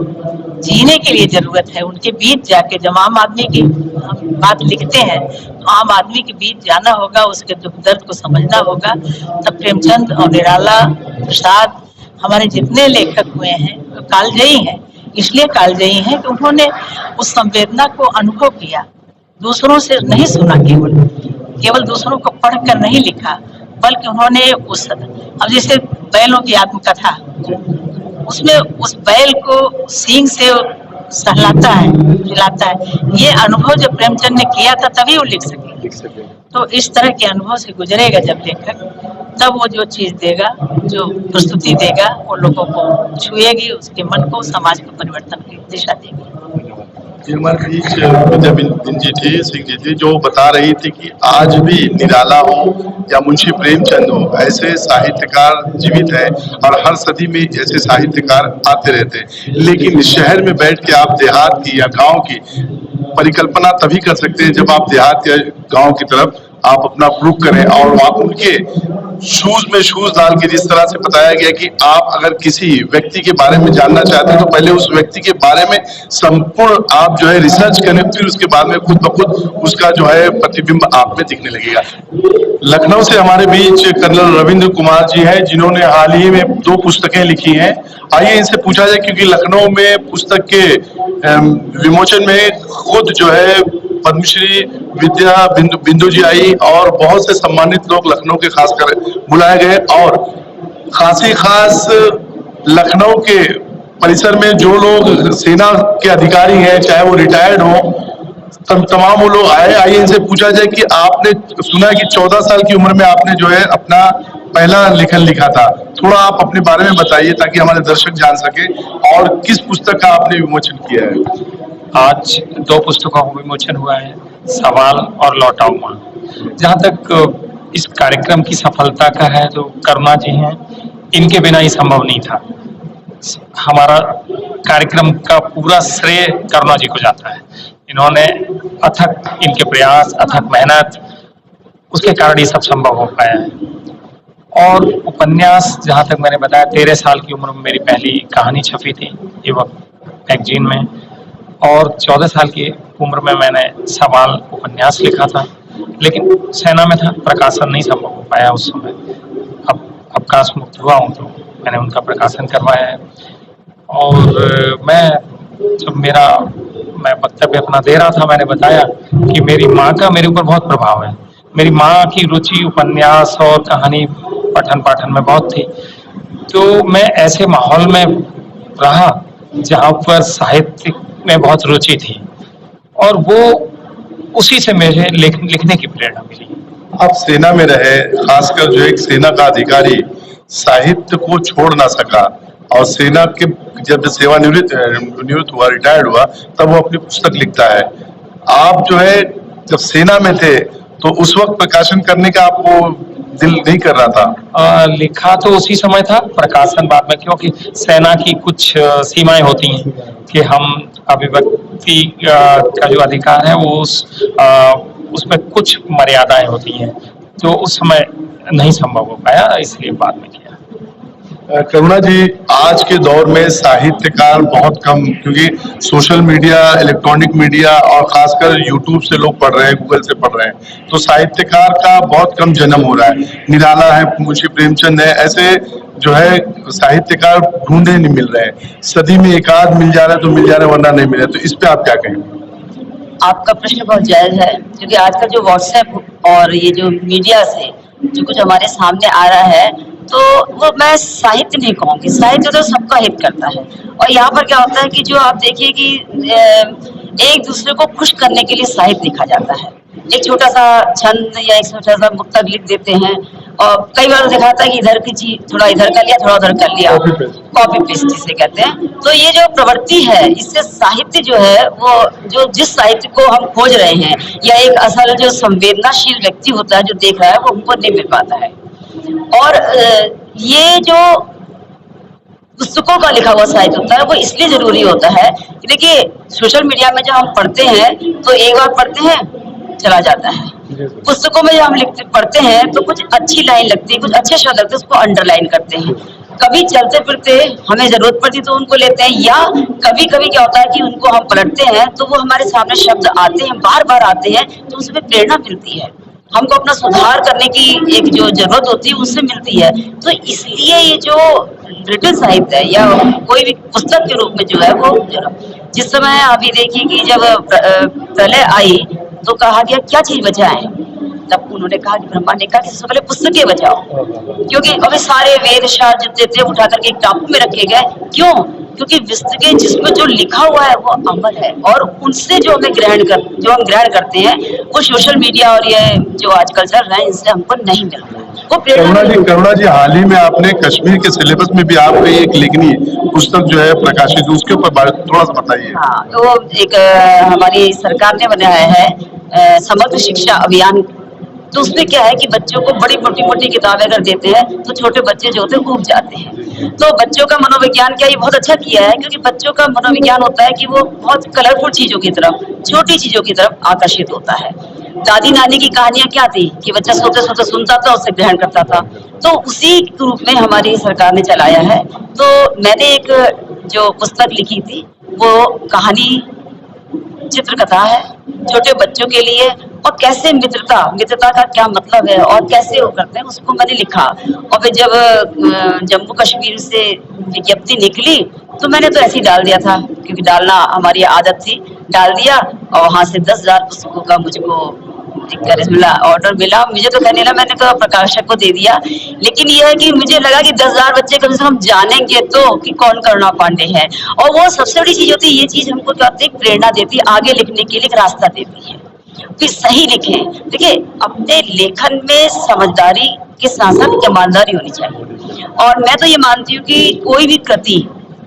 जीने के लिए जरूरत है उनके बीच जाके। जब आम आदमी की हम बात लिखते हैं तो आम आदमी के बीच जाना होगा, उसके दुख दर्द को समझना होगा। तब प्रेमचंद और निराला, प्रसाद, हमारे जितने लेखक हुए हैं तो कालजयी हैं। इसलिए कालजयी हैं कि उन्होंने उस संवेदना को अनुभव किया, दूसरों से नहीं सुना, केवल दूसरों को पढ़कर नहीं लिखा, बल्कि उन्होंने उस, अब जैसे बैलों की आत्मकथा, उसमें उस बैल को सींग से सहलाता है, खिलाता है। ये अनुभव जब प्रेमचंद ने किया था तभी वो लिख सके। तो इस तरह के अनुभव से गुजरेगा जब लेखक, तब वो जो चीज देगा, जो प्रस्तुति देगा, वो लोगों को छुएगी, उसके मन को, समाज को परिवर्तन की दिशा देगी। हमारे बीच विद्या सिंह जी थी, जो बता रही थी कि आज भी निराला हो या मुंशी प्रेमचंद हो, ऐसे साहित्यकार जीवित हैं और हर सदी में ऐसे साहित्यकार आते रहते हैं। लेकिन शहर में बैठ के आप देहात की या गांव की परिकल्पना तभी कर सकते हैं जब आप देहात या गांव की तरफ आप अपना रुख करें, और आप उनके शूज में शूज डाल के, जिस तरह से बताया गया कि आप अगर किसी व्यक्ति के बारे में जानना चाहते हैं तो पहले उस व्यक्ति के बारे में संपूर्ण आप जो है रिसर्च करें, फिर उसके बाद में खुद ब खुद उसका जो है प्रतिबिंब आप में दिखने लगेगा। लखनऊ से हमारे बीच कर्नल रविंद्र कुमार जी हैं, जिन्होंने हाल ही में 2 पुस्तकें लिखी हैं। आइए इनसे पूछा जाए, क्योंकि लखनऊ में पुस्तक के विमोचन में खुद जो है पद्मश्री विद्या बिंदु जी आई और बहुत से सम्मानित लोग लखनऊ के खासकर बुलाए गए, और खास लखनऊ के परिसर में जो लोग सेना के अधिकारी हैं, चाहे वो रिटायर्ड हो, तमाम वो लोग आए। आइए इनसे पूछा जाए कि आपने सुना कि 14 साल की उम्र में आपने जो है अपना पहला लेखन लिखा था, थोड़ा आप अपने बारे में बताइए ताकि हमारे दर्शक जान सके, और किस पुस्तक का आपने विमोचन किया है? आज 2 पुस्तकों का विमोचन हुआ है, सवाल और लौटाऊ मां। जहाँ तक इस कार्यक्रम की सफलता का है, तो करुणा जी हैं, इनके बिना ही संभव नहीं था। हमारा कार्यक्रम का पूरा श्रेय करुणा जी को जाता है। इन्होंने अथक, इनके प्रयास, अथक मेहनत, उसके कारण ये सब संभव हो पाया है। और उपन्यास जहाँ तक मैंने बताया 13 साल की उम्र में मेरी पहली कहानी छपी थी युवक मैगजीन में, और 14 साल की उम्र में मैंने सवाल उपन्यास लिखा था, लेकिन सेना में था, प्रकाशन नहीं संभव हो पाया उस समय। अब अवकाश मुक्त हुआ हूँ तो मैंने उनका प्रकाशन करवाया है। और मैं वक्तव्य अपना दे रहा था, मैंने बताया कि मेरी माँ का मेरे ऊपर बहुत प्रभाव है। मेरी माँ की रुचि उपन्यास और कहानी पठन पाठन में बहुत थी, तो मैं ऐसे माहौल में रहा जहाँ पर साहित्य में बहुत रुचि थी, और वो उसी से मुझे लिखने की प्रेरणा मिली। आप सेना में रहे, खासकर जो एक सेना का अधिकारी साहित्य को छोड़ ना सका, और सेना के जब सेवानिवृत्त हुआ, रिटायर्ड हुआ, तब वो अपनी पुस्तक लिखता है। आप जो है जब सेना में थे तो उस वक्त प्रकाशन करने का आपको दिल नहीं कर रहा था? लिखा तो उसी समय था, प्रकाशन बाद में, क्योंकि सेना की कुछ सीमाएं होती हैं कि हम अभिव्यक्ति का जो अधिकार है वो उसमें कुछ मर्यादाएं होती हैं, तो उस समय नहीं संभव हो पाया, इसलिए बाद में किया। करुणा जी, आज के दौर में साहित्यकार बहुत कम, क्योंकि सोशल मीडिया, इलेक्ट्रॉनिक मीडिया और खासकर यूट्यूब से लोग पढ़ रहे हैं, गूगल से पढ़ रहे हैं, तो साहित्यकार का बहुत कम जन्म हो रहा है। निराला है, मुंशी प्रेमचंद है, ऐसे जो है साहित्यकार ढूंढे नहीं मिल रहे हैं। सदी में एक आध मिल जा रहा है तो मिल जा रहा है, वरना नहीं मिल रहा। तो इस पे आप क्या कहेंगे? आपका प्रश्न बहुत जायज है, क्योंकि आजकल जो व्हाट्सएप और ये जो मीडिया से जो कुछ हमारे सामने आ रहा है, तो वो मैं साहित्य नहीं कहूँगी, साहित्य तो सबका हित करता है। और यहाँ पर क्या होता है कि जो आप देखिए कि एक दूसरे को खुश करने के लिए साहित्य लिखा जाता है। एक छोटा सा छंद या एक छोटा सा मुक्तक लिख देते हैं, और कई बार देखा जाता है कि इधर की चीज थोड़ा इधर कर लिया, थोड़ा उधर कर लिया, कॉपी पेस्ट जिसे कहते हैं। तो ये जो प्रवृत्ति है, इससे साहित्य जो है वो जो जिस साहित्य को हम खोज रहे हैं, या एक असल जो संवेदनाशील व्यक्ति होता है जो देख रहा है, वो हमको नहीं मिल पाता है। और ये जो पुस्तकों का लिखा हुआ साहित्य होता है वो इसलिए जरूरी होता है कि देखिए सोशल मीडिया में जब हम पढ़ते हैं तो एक बार पढ़ते हैं चला जाता है। पुस्तकों में जब हम पढ़ते हैं तो कुछ अच्छी लाइन लगती है, कुछ अच्छे शब्द लगते हैं, उसको अंडरलाइन करते हैं। कभी चलते फिरते हमें जरूरत पड़ती तो उनको लेते हैं, या कभी कभी क्या होता है कि उनको हम पलटते हैं तो वो हमारे सामने शब्द आते हैं, बार बार आते हैं, तो उसमें प्रेरणा मिलती है, हमको अपना सुधार करने की एक जो जरूरत होती है उससे मिलती है। तो इसलिए ये जो रिटन साहित्य है या कोई भी पुस्तक के रूप में जो है वो, जिस समय अभी देखिए कि जब प्रलय आई तो कहा गया क्या चीज बचाएं, तब उन्होंने कहा कि ब्रह्मा ने कहा कि सबसे पहले पुस्तकें बचाओ, क्योंकि अभी सारे वेद शास्त्र जितने थे उठा करके एक टापू में रखे गए। क्यों? क्योंकि पुस्तकें जिसमें जो लिखा हुआ है वो अमल है, और उनसे जो हम ग्रहण करते हैं वो सोशल मीडिया और ये जो आजकल चल रहा है इनसे हमको नहीं मिल रहा है वो प्रेरणा। करुणा जी, हाल ही में आपने कश्मीर के सिलेबस में भी आपकी एक लेखनी पुस्तक जो है प्रकाशित, उसके ऊपर थोड़ा सा बताइए। हाँ, तो एक हमारी सरकार ने बनाया है समग्र शिक्षा अभियान। तो उसमें क्या है कि बच्चों को बड़ी मोटी मोटी किताबें अगर देते हैं तो छोटे बच्चे जो होते हैं ऊब जाते हैं। तो बच्चों का मनोविज्ञान क्या ये बहुत अच्छा किया है, क्योंकि बच्चों का मनोविज्ञान होता है कि वो बहुत कलरफुल चीजों की तरफ, छोटी चीजों की तरफ आकर्षित होता है। दादी नानी की कहानियां क्या थी कि बच्चा सोते सोते सुनता था, उससे ग्रहण करता था। तो उसी रूप में हमारी सरकार ने चलाया है। तो मैंने एक जो पुस्तक लिखी थी वो कहानी चित्रकथा है छोटे बच्चों के लिए, और कैसे मित्रता का क्या मतलब है और कैसे वो करते हैं उसको मैंने लिखा। और फिर जब जम्मू कश्मीर से विज्ञप्ति निकली तो मैंने तो ऐसे ही डाल दिया था, क्योंकि डालना हमारी आदत थी, डाल दिया। और वहाँ से 10,000 पुस्तकों का मुझको मिला, ऑर्डर मिला। मुझे तो कहने लगा, मैंने तो प्रकाशक को दे दिया, लेकिन ये है कि मुझे लगा कि 10,000 बच्चे कम से कम जानेंगे तो कि कौन करुणा पांडे है। और वो सबसे बड़ी चीज होती है, ये चीज हमको क्या होती है, प्रेरणा देती है, आगे लिखने के लिए एक रास्ता देती है। फिर सही लिखें। देखिए, अपने लेखन में समझदारी के साथ साथ ईमानदारी होनी चाहिए। और मैं तो ये मानती हूँ कि कोई भी कृति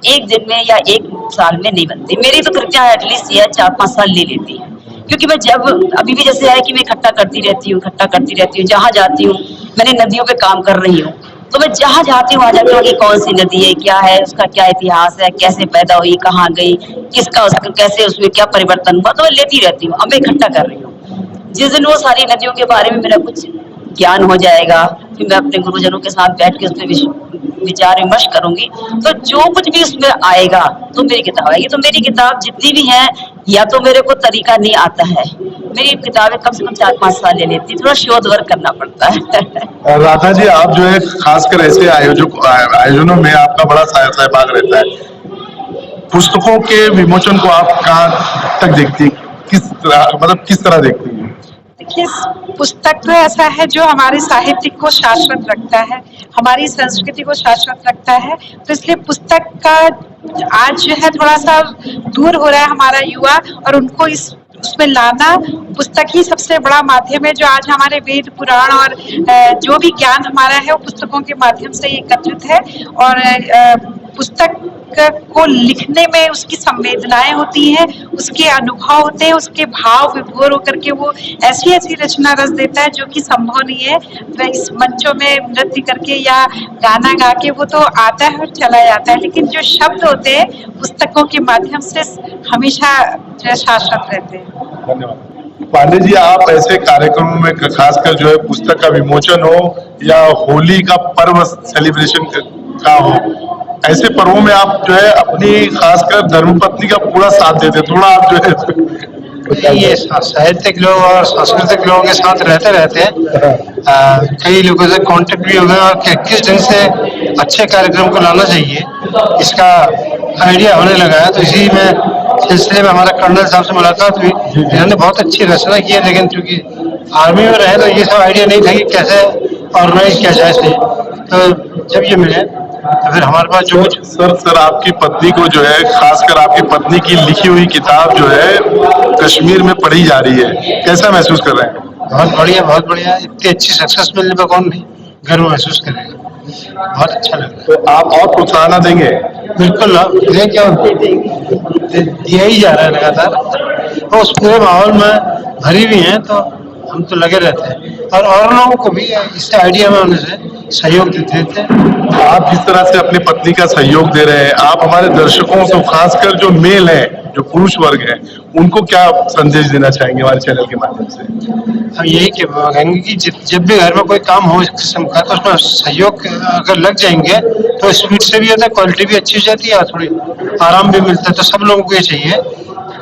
एक दिन में या एक साल में नहीं बनती। मेरी तो कृतियां एटलीस्ट ये 4-5 साल ले लेती है, क्योंकि मैं जब अभी भी जैसे है कि मैं इकट्ठा करती रहती हूँ, जहाँ जाती हूँ। मैंने नदियों पे काम कर रही हूँ, तो मैं जहाँ जाती हूँ वहाँ जाती हूँ कि कौन सी नदी है, क्या है, उसका क्या इतिहास है, कैसे पैदा हुई, कहाँ गई, किसका उसका कैसे उसमें क्या परिवर्तन हुआ, तो मैं लेती रहती हूँ। अब मैं इकट्ठा कर रही हूँ। जिस दिन वो सारी नदियों के बारे में मेरा कुछ ज्ञान हो जाएगा, फिर मैं अपने गुरुजनों के साथ बैठ के उसमें विचार विमर्श करूंगी। तो जो कुछ भी उसमें आएगा तो मेरी किताब आएगी। तो मेरी किताब जितनी भी है, या तो मेरे को तरीका नहीं आता है, मेरी किताबें कम से कम 4-5 साल ले लेती, थोड़ा शोध वर्क करना पड़ता है। राधा जी, आप जो है खासकर ऐसे आयोजनों में आपका बड़ा सहभाग रहता है। पुस्तकों के विमोचन को आप कहाँ तक देखती, किस तरह देखती हैं? देखिए, पुस्तक तो ऐसा है जो हमारे साहित्य को शाश्वत रखता है, हमारी संस्कृति को शाश्वत रखता है। तो इसलिए पुस्तक का आज जो है थोड़ा सा दूर हो रहा है हमारा युवा, और उनको उसमें लाना, पुस्तक ही सबसे बड़ा माध्यम है जो आज हमारे वेद पुराण और जो भी ज्ञान हमारा है वो पुस्तकों के माध्यम से एकत्रित है। और पुस्तक को लिखने में उसकी संवेदनाएं होती हैं, उसके अनुभव होते हैं, उसके भाव विभोर होकर के वो ऐसी ऐसी रचना रच देता है जो कि संभव नहीं है वह इस मंचों में नृत्य करके या गाना गा के। वो तो आता है और चला जाता है, लेकिन जो शब्द होते हैं पुस्तकों के माध्यम से हमेशा शाश्वत रहते हैं। धन्यवाद। पांडे जी, आप ऐसे कार्यक्रमों में खासकर जो है पुस्तक का विमोचन हो या होली का पर्व सेलिब्रेशन का हो, ऐसे पर्वों में आप जो है अपनी खासकर धर्मपत्नी का पूरा साथ देते, थोड़ा आप जो है ये साहित्यिक लोग और सांस्कृतिक लोगों के साथ रहते हैं। कई लोगों से कांटेक्ट भी हो गए और किस ढंग से अच्छे कार्यक्रम को लाना चाहिए इसका आइडिया होने लगा है। तो इसी में सिलसिले में हमारा कर्नल साहब से मुलाकात हुई, इन्होंने बहुत अच्छी रचना की है, लेकिन चूंकि आर्मी में रहे तो ये सब आइडिया नहीं था कि कैसे ऑर्गेनाइज किया जाए सही। तो जब ये मिले तो फिर हमारे पास जो कुछ सर आपकी पत्नी को जो है, खासकर आपकी पत्नी की लिखी हुई किताब जो है कश्मीर में पढ़ी जा रही है, कैसा महसूस कर रहे हैं? बहुत बढ़िया। इतनी अच्छी सक्सेस मिलने पर कौन नहीं गर्व महसूस करेगा, बहुत अच्छा लगा। तो आप और प्रोत्साहन देंगे? बिल्कुल दिया ही जा रहा है लगातार, और उस पूरे माहौल में भरी भी हैं तो हम तो लगे रहते हैं, और लोगों को भी इससे आइडिया में होने से सहयोग देते हैं। आप जिस तरह से अपनी पत्नी का सहयोग दे रहे हैं, आप हमारे दर्शकों को, खासकर जो मेल है, जो पुरुष वर्ग है, उनको क्या संदेश देना चाहेंगे हमारे चैनल के माध्यम से? हम यही कहेंगे कि जब भी घर में कोई काम हो इस किस्म का तो उसमें सहयोग अगर लग जाएंगे तो स्पीड से भी होता है, क्वालिटी भी अच्छी हो जाती है और थोड़ी आराम भी मिलता है। तो सब लोगों को ये चाहिए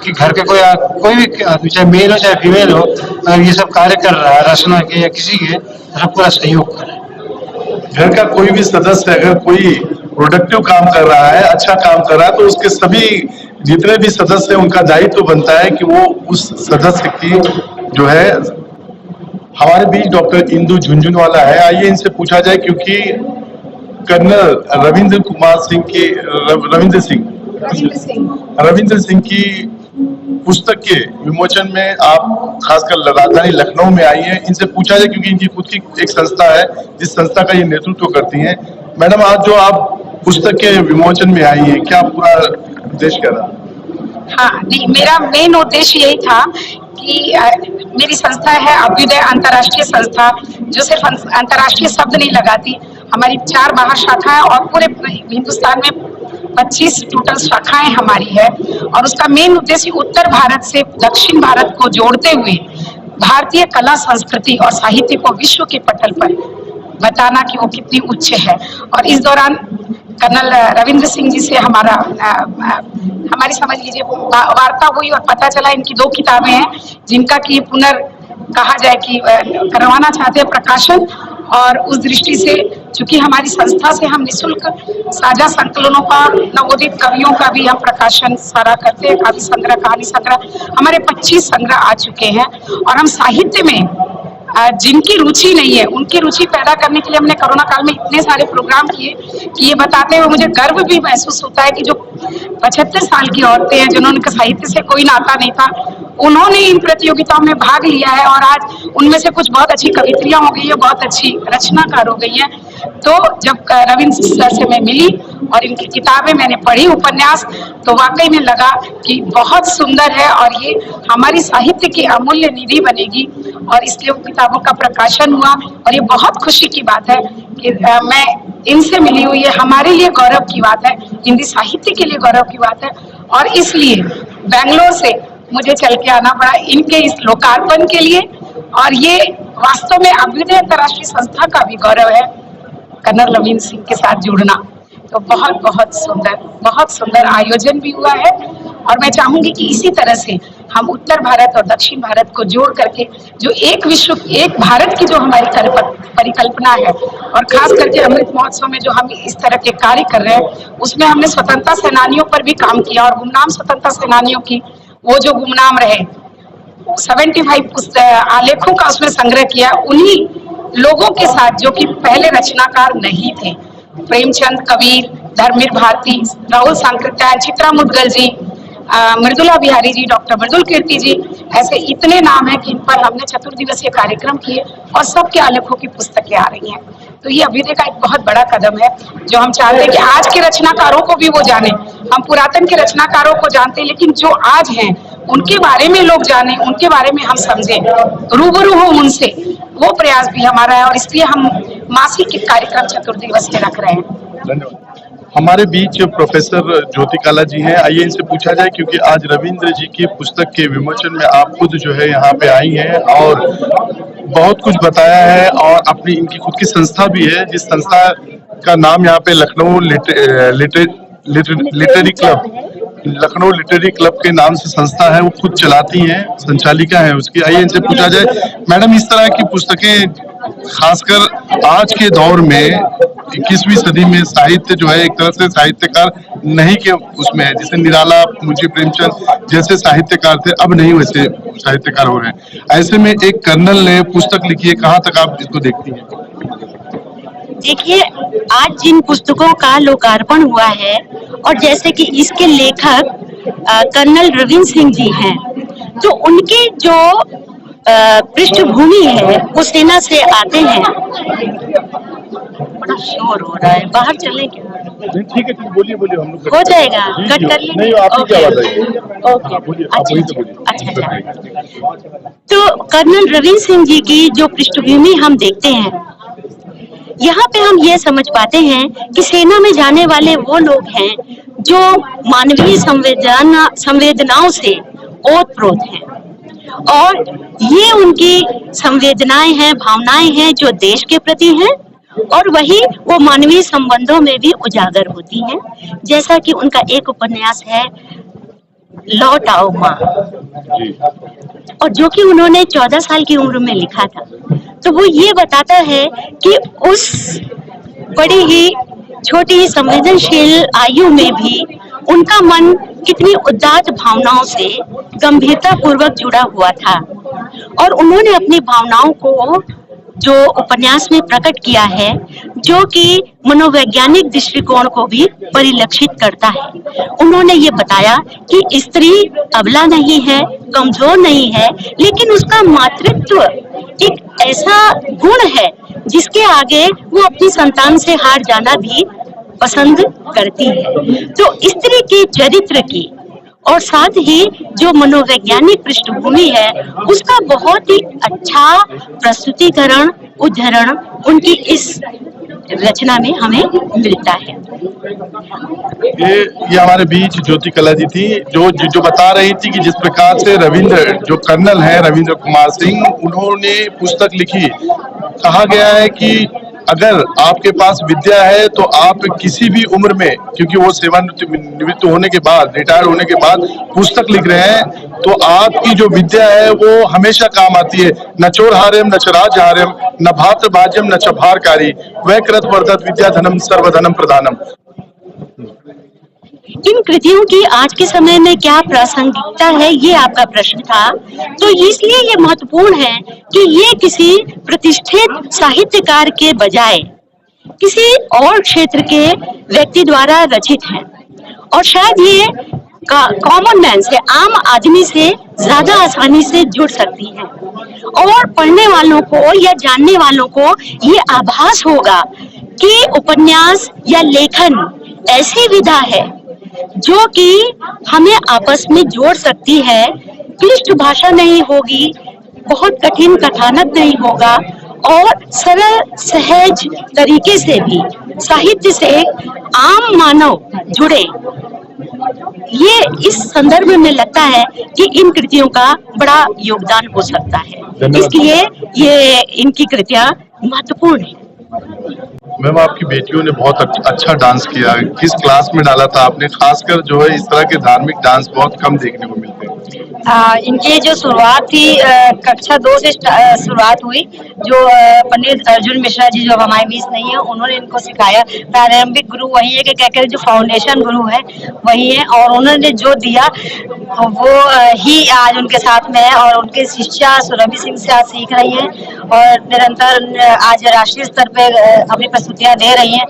कि घर के कोई भी आदमी, चाहे मेल हो चाहे फीमेल हो, अगर ये सब कार्य कर रहा है रचना के या किसी के, तो पूरा सहयोग करें। घर का कोई भी सदस्य अगर कोई प्रोडक्टिव काम कर रहा है, अच्छा काम कर रहा है, तो उसके सभी जितने भी सदस्य हैं उनका दायित्व बनता है कि वो उस सदस्य की जो है। हमारे बीच डॉक्टर इंदु झुंझुनवाला है, आइए इनसे पूछा जाए, क्योंकि कर्नल रविंद्र सिंह की पुस्तक के विमोचन में आप खासकर राजधानी लखनऊ में आई हैं। इनसे पूछा जाए, क्योंकि इनकी खुद की एक संस्था है जिस संस्था का ये नेतृत्व करती हैं। मैडम, आज जो आप पुस्तक के विमोचन में आई है, क्या पूरा उद्देश्य क्या था? हाँ, नहीं, मेरा मेन उद्देश्य यही था कि मेरी संस्था है अभ्युदय अंतर्राष्ट्रीय संस्था, जो सिर्फ अंतर्राष्ट्रीय शब्द नहीं लगाती। हमारी 4 बाहर शाखाएं और पूरे हिंदुस्तान में 25 टोटल शाखाएं हमारी है, और उसका मेन उद्देश्य उत्तर भारत से दक्षिण भारत को जोड़ते हुए भारतीय कला, संस्कृति और साहित्य को विश्व के पटल पर बताना कि वो कितनी उच्च है। और इस दौरान कर्नल रविंद्र सिंह जी से हमारी समझ लीजिए वार्ता हुई, और पता चला इनकी 2 किताबें हैं जिनका कि कहा जाए कि करवाना चाहते हैं प्रकाशन। और उस दृष्टि से चूंकि हमारी संस्था से हम निःशुल्क साझा संकलनों का, नवोदित कवियों का भी हम प्रकाशन सारा करते हैं। काव्य संग्रह, कहानी संग्रह, हमारे 25 संग्रह आ चुके हैं। और हम साहित्य में जिनकी रुचि नहीं है उनकी रुचि पैदा करने के लिए हमने कोरोना काल में इतने सारे प्रोग्राम किए कि ये बताते हुए मुझे गर्व भी महसूस होता है कि जो 75 साल की औरतें हैं जिन्होंने साहित्य से कोई नाता नहीं था, उन्होंने इन प्रतियोगिताओं में भाग लिया है, और आज उनमें से कुछ बहुत अच्छी कवित्रियां हो गई है, बहुत अच्छी रचनाकार हो गई है। तो जब रविंद्र सर से मैं मिली और इनकी किताबें मैंने पढ़ी, उपन्यास, तो वाकई में लगा कि बहुत सुंदर है और ये हमारी साहित्य की अमूल्य निधि बनेगी, और इसलिए किताबों का प्रकाशन हुआ। और ये बहुत खुशी की बात है कि मैं इनसे मिली हुई है, हमारे लिए गौरव की बात है, हिंदी साहित्य के लिए गौरव की बात है। और इसलिए बैंगलोर से मुझे चल के आना पड़ा इनके इस लोकार्पण के लिए, और ये वास्तव में अभ्युदय अंतर्राष्ट्रीय संस्था का भी गौरव है कर्नल रविंद्र सिंह के साथ जुड़ना। तो बहुत सुंदर आयोजन भी हुआ है और मैं चाहूंगी कि इसी तरह से हम उत्तर भारत और दक्षिण भारत को जोड़ करके जो एक विश्व एक भारत की जो हमारी परिकल्पना है और खास करके अमृत महोत्सव में जो हम इस तरह के कार्य कर रहे हैं उसमें हमने स्वतंत्रता सेनानियों पर भी काम किया और गुमनाम स्वतंत्रता सेनानियों की वो जो गुमनाम रहे 75 आलेखों का उसमें संग्रह किया उन्हीं लोगों के साथ जो कि पहले रचनाकार नहीं थे। प्रेमचंद, कबीर, धर्मवीर भारती, राहुल सांकृत्यायन, चित्रा मुदगल जी, मृदुला बिहारी जी, डॉक्टर मृदुल कीर्ति जी, ऐसे इतने नाम हैं कि इन पर हमने चतुर्दिवसीय कार्यक्रम किए और सबके आलेखों की पुस्तकें आ रही हैं। तो ये अभ्युदय का एक बहुत बड़ा कदम है जो हम चाहते हैं कि आज के रचनाकारों को भी वो जाने। हम पुरातन के रचनाकारों को जानते हैं लेकिन जो आज हैं उनके बारे में लोग जाने, उनके बारे में हम समझें, रूबरू हो उनसे, वो प्रयास भी हमारा है और इसलिए हम मासिक कार्यक्रम चतुर्दिवसीय रख रहे हैं। धन्यवाद। हमारे बीच प्रोफेसर ज्योति काला जी हैं, आइए इनसे पूछा जाए क्योंकि आज रविंद्र जी की पुस्तक के विमोचन में आप खुद जो है यहाँ पे आई हैं और बहुत कुछ बताया है और अपनी इनकी खुद की संस्था भी है जिस संस्था का नाम यहाँ पे Lucknow literary club, Lucknow literary club के नाम से संस्था है, वो खुद चलाती हैं, संचालिका है उसकी। आइए इनसे पूछा जाए मैडम, इस तरह की पुस्तकें खासकर आज के दौर में 21वीं सदी में साहित्य जो है एक तरह से साहित्यकार नहीं के उसमें है, जैसे निराला, मुंशी प्रेमचंद जैसे साहित्यकार थे, अब नहीं वैसे साहित्यकार हो रहे हैं। ऐसे में एक कर्नल ने पुस्तक लिखी है, कहाँ तक आप इसको देखती हैं? देखिए, आज जिन पुस्तकों का लोकार्पण हुआ है और जैसे कि इसके लेखक कर्नल रविंद्र सिंह जी हैं, तो उनकी जो पृष्ठभूमि है वो सेना से आते हैं। बड़ा शोर हो रहा है, बाहर चले क्या? ठीक है, बोलिए हम लोग हो जाएगा, कट कर लेंगे। नहीं, आप क्या बताइए? ओके, अच्छा। तो कर्नल रविंद्र सिंह जी की जो पृष्ठभूमि हम देखते हैं, यहाँ पे हम ये समझ पाते हैं कि सेना में जाने वाले वो लोग हैं जो मानवीय संवेदनाओं से ओतप्रोत हैं और ये उनकी संवेदनाएं हैं, भावनाएं हैं जो देश के प्रति हैं और वही वो मानवीय संबंधों में भी उजागर होती हैं। जैसा कि उनका एक उपन्यास है लौट आओ माँ, और जो कि उन्होंने 14 साल की उम्र में लिखा था। तो वो ये बताता है कि उस बड़ी ही छोटी संवेदनशील आयु में भी उनका मन कितनी उदात्त भावनाओं से गंभीरता पूर्वक जुड़ा हुआ था और उन्होंने अपनी भावनाओं को जो उपन्यास में प्रकट किया है, जो कि मनोवैज्ञानिक दृष्टिकोण को भी परिलक्षित करता है। उन्होंने ये बताया कि स्त्री अबला नहीं है, कमजोर नहीं है, लेकिन उसका मातृत्व एक ऐसा गुण है जिसके आगे वो अपनी संतान से हार जाना भी पसंद करती है। तो स्त्री के चरित्र की और साथ ही जो मनोवैज्ञानिक पृष्ठभूमि है उसका बहुत ही अच्छा प्रस्तुतिकरण, उदाहरण उनकी इस रचना में हमें मिलता है। ये हमारे बीच ज्योति कला जी थी जो बता रही थी कि जिस प्रकार से रविंद्र जो कर्नल है रविंद्र कुमार सिंह, उन्होंने पुस्तक लिखी। कहा गया है कि अगर आपके पास विद्या है तो आप किसी भी उम्र में, क्योंकि वो सेवानिवृत्त होने के बाद, रिटायर होने के बाद पुस्तक लिख रहे हैं, तो आपकी जो विद्या है वो हमेशा काम आती है। न चोर हार्यम न चराज हार्यम न भात्र भाज्यम न चभारकारी वैकृत वर्धत विद्या धनम सर्वधनम प्रदानम। इन कृतियों की आज के समय में क्या प्रासंगिकता है, ये आपका प्रश्न था। तो इसलिए ये महत्वपूर्ण है कि ये किसी प्रतिष्ठित साहित्यकार के बजाय किसी और क्षेत्र के व्यक्ति द्वारा रचित है और शायद ये कॉमन मैन से, आम आदमी से ज्यादा आसानी से जुड़ सकती है और पढ़ने वालों को या जानने वालों को ये आभास होगा कि उपन्यास या लेखन ऐसी विधा है जो कि हमें आपस में जोड़ सकती है। क्लिष्ट भाषा नहीं होगी, बहुत कठिन कथानक नहीं होगा और सरल सहज तरीके से भी साहित्य से आम मानव जुड़े। ये इस संदर्भ में लगता है कि इन कृतियों का बड़ा योगदान हो सकता है। इसलिए ये इनकी कृतियां महत्वपूर्ण है। मैम आपकी बेटियों ने बहुत अच्छा डांस किया, किस क्लास में डाला था आपने? खासकर जो है इस तरह के धार्मिक डांस बहुत कम देखने को मिलते हैं। इनकी जो शुरुआत थी कक्षा 2 से शुरुआत हुई। जो पंडित अर्जुन मिश्रा जी जो हमारे बीच नहीं है, उन्होंने इनको सिखाया। प्रारंभिक गुरु वही है कि कहकर जो फाउंडेशन गुरु है वही है, और उन्होंने जो दिया वो ही आज उनके साथ में है, और उनके शिष्या सुरभि सिंह से आज सीख रही हैं और निरंतर आज राष्ट्रीय स्तर पे अपनी प्रस्तुतियां दे रही हैं।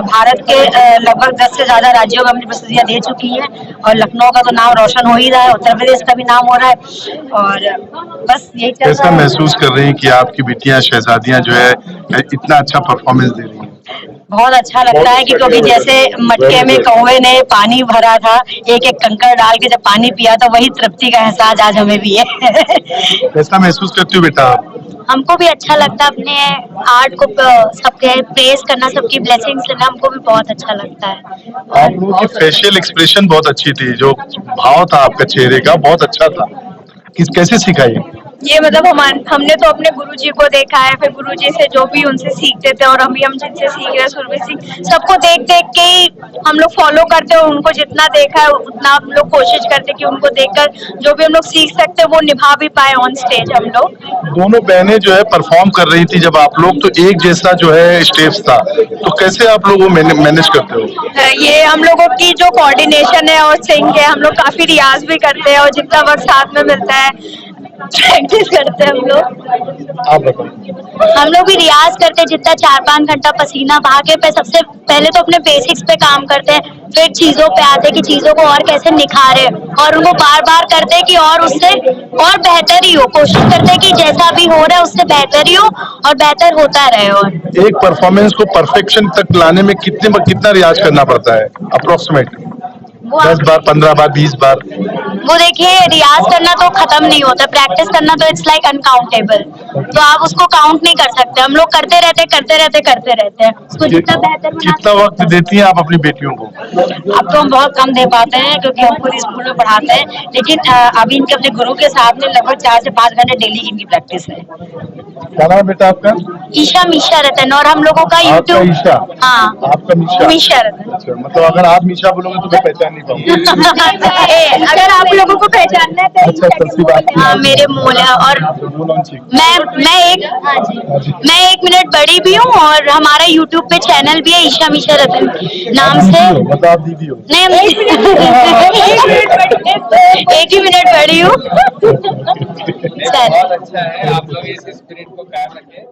भारत के लगभग 10 से ज्यादा राज्यों में अपनी प्रस्तुतियां दे चुकी हैं, और लखनऊ का तो नाम रोशन हो ही रहा है, उत्तर प्रदेश का भी नाम हो रहा है, और बस यही चल रहा है। कैसा महसूस कर रही हैं कि आपकी बेटियां शहजादियां जो है इतना अच्छा परफॉर्मेंस दे रही हैं? बहुत अच्छा लगता है कि क्योंकि जैसे मटके में कौवे ने पानी भरा था, एक एक कंकड़ डाल के जब पानी पिया था, वही तृप्ति का एहसास आज हमें भी है। कैसा महसूस करती हो बेटा? हमको भी अच्छा लगता है अपने आर्ट को सबके प्रेस करना, सबकी ब्लेसिंग्स लेना, हमको भी बहुत अच्छा लगता है। आप लोगों की फेशियल एक्सप्रेशन बहुत अच्छी थी, जो भाव था आपका चेहरे का बहुत अच्छा था। कैसे सिखाई? ये मतलब हमने तो अपने गुरुजी को देखा है, फिर गुरुजी से जो भी उनसे सीखते थे, और हम जिनसे सीख रहे हैं सुरभि सिंह, सबको देख देख के ही हम लोग फॉलो करते हैं। उनको जितना देखा है उतना हम लोग कोशिश करते हैं कि उनको देखकर जो भी हम लोग सीख सकते हैं वो निभा भी पाए ऑन स्टेज हम लोग। दोनों बहनें जो है परफॉर्म कर रही थी, जब आप लोग तो एक जैसा जो है स्टेप्स था, तो कैसे आप लोग वो मैनेज करते हो? ये हम लोगों की जो कोऑर्डिनेशन है और सिंग है, हम लोग काफी रियाज भी करते हैं, और जितना वक्त साथ में मिलता है प्रैक्टिस करते हैं हम लोग। आप बताओ। हम लोग भी रियाज करते हैं, जितना 4-5 घंटा पसीना बहा के पे सबसे पहले तो अपने बेसिक्स पे काम करते हैं, फिर चीजों पे आते हैं कि चीजों को और कैसे निखारे, और उनको बार बार करते हैं कि और उससे और बेहतर ही हो। कोशिश करते हैं कि जैसा भी हो रहा है उससे बेहतर ही हो और बेहतर होता रहे। और एक परफॉर्मेंस को परफेक्शन तक लाने में कितना रियाज करना पड़ता है अप्रोक्सीमेट? 10 बार, 15 बार, 20 बार? वो देखिए, रियाज करना तो खत्म नहीं होता, प्रैक्टिस करना तो इट्स लाइक अनकाउंटेबल, तो आप उसको काउंट नहीं कर सकते। हम लोग करते रहते हैं उसको जितना बेहतर। कितना वक्त देती हैं आप अपनी बेटियों को? अब तो हम बहुत कम दे पाते हैं, क्योंकि हम खुद स्कूल में पढ़ाते हैं, लेकिन अभी इनके अपने गुरु के साथ में लगभग 4 से 5 घंटे डेली इनकी प्रैक्टिस है। क्या नाम है बेटा आपका? ईशा मीशा रतन। और हम लोगों का यूट्यूब। ईशा? हाँ, आपका मीशा? मीशा रतन। अच्छा, मतलब अगर आप मीशा बोलोगे तो मैं पहचान नहीं पाऊंगा। अगर आप लोगों को पहचानना है तो अच्छा, सच्ची बात। हाँ, मेरे मोल है। और मैं 1 मिनट बड़ी भी हूँ, और हमारा यूट्यूब पे चैनल भी है ईशा मीशा रतन नाम से। मतलब आप दीदी हो? नहीं, हम 1 ही मिनट बड़ी हूँ। बहुत अच्छा है, आप लोग इस स्पिरिट को कायम रखें।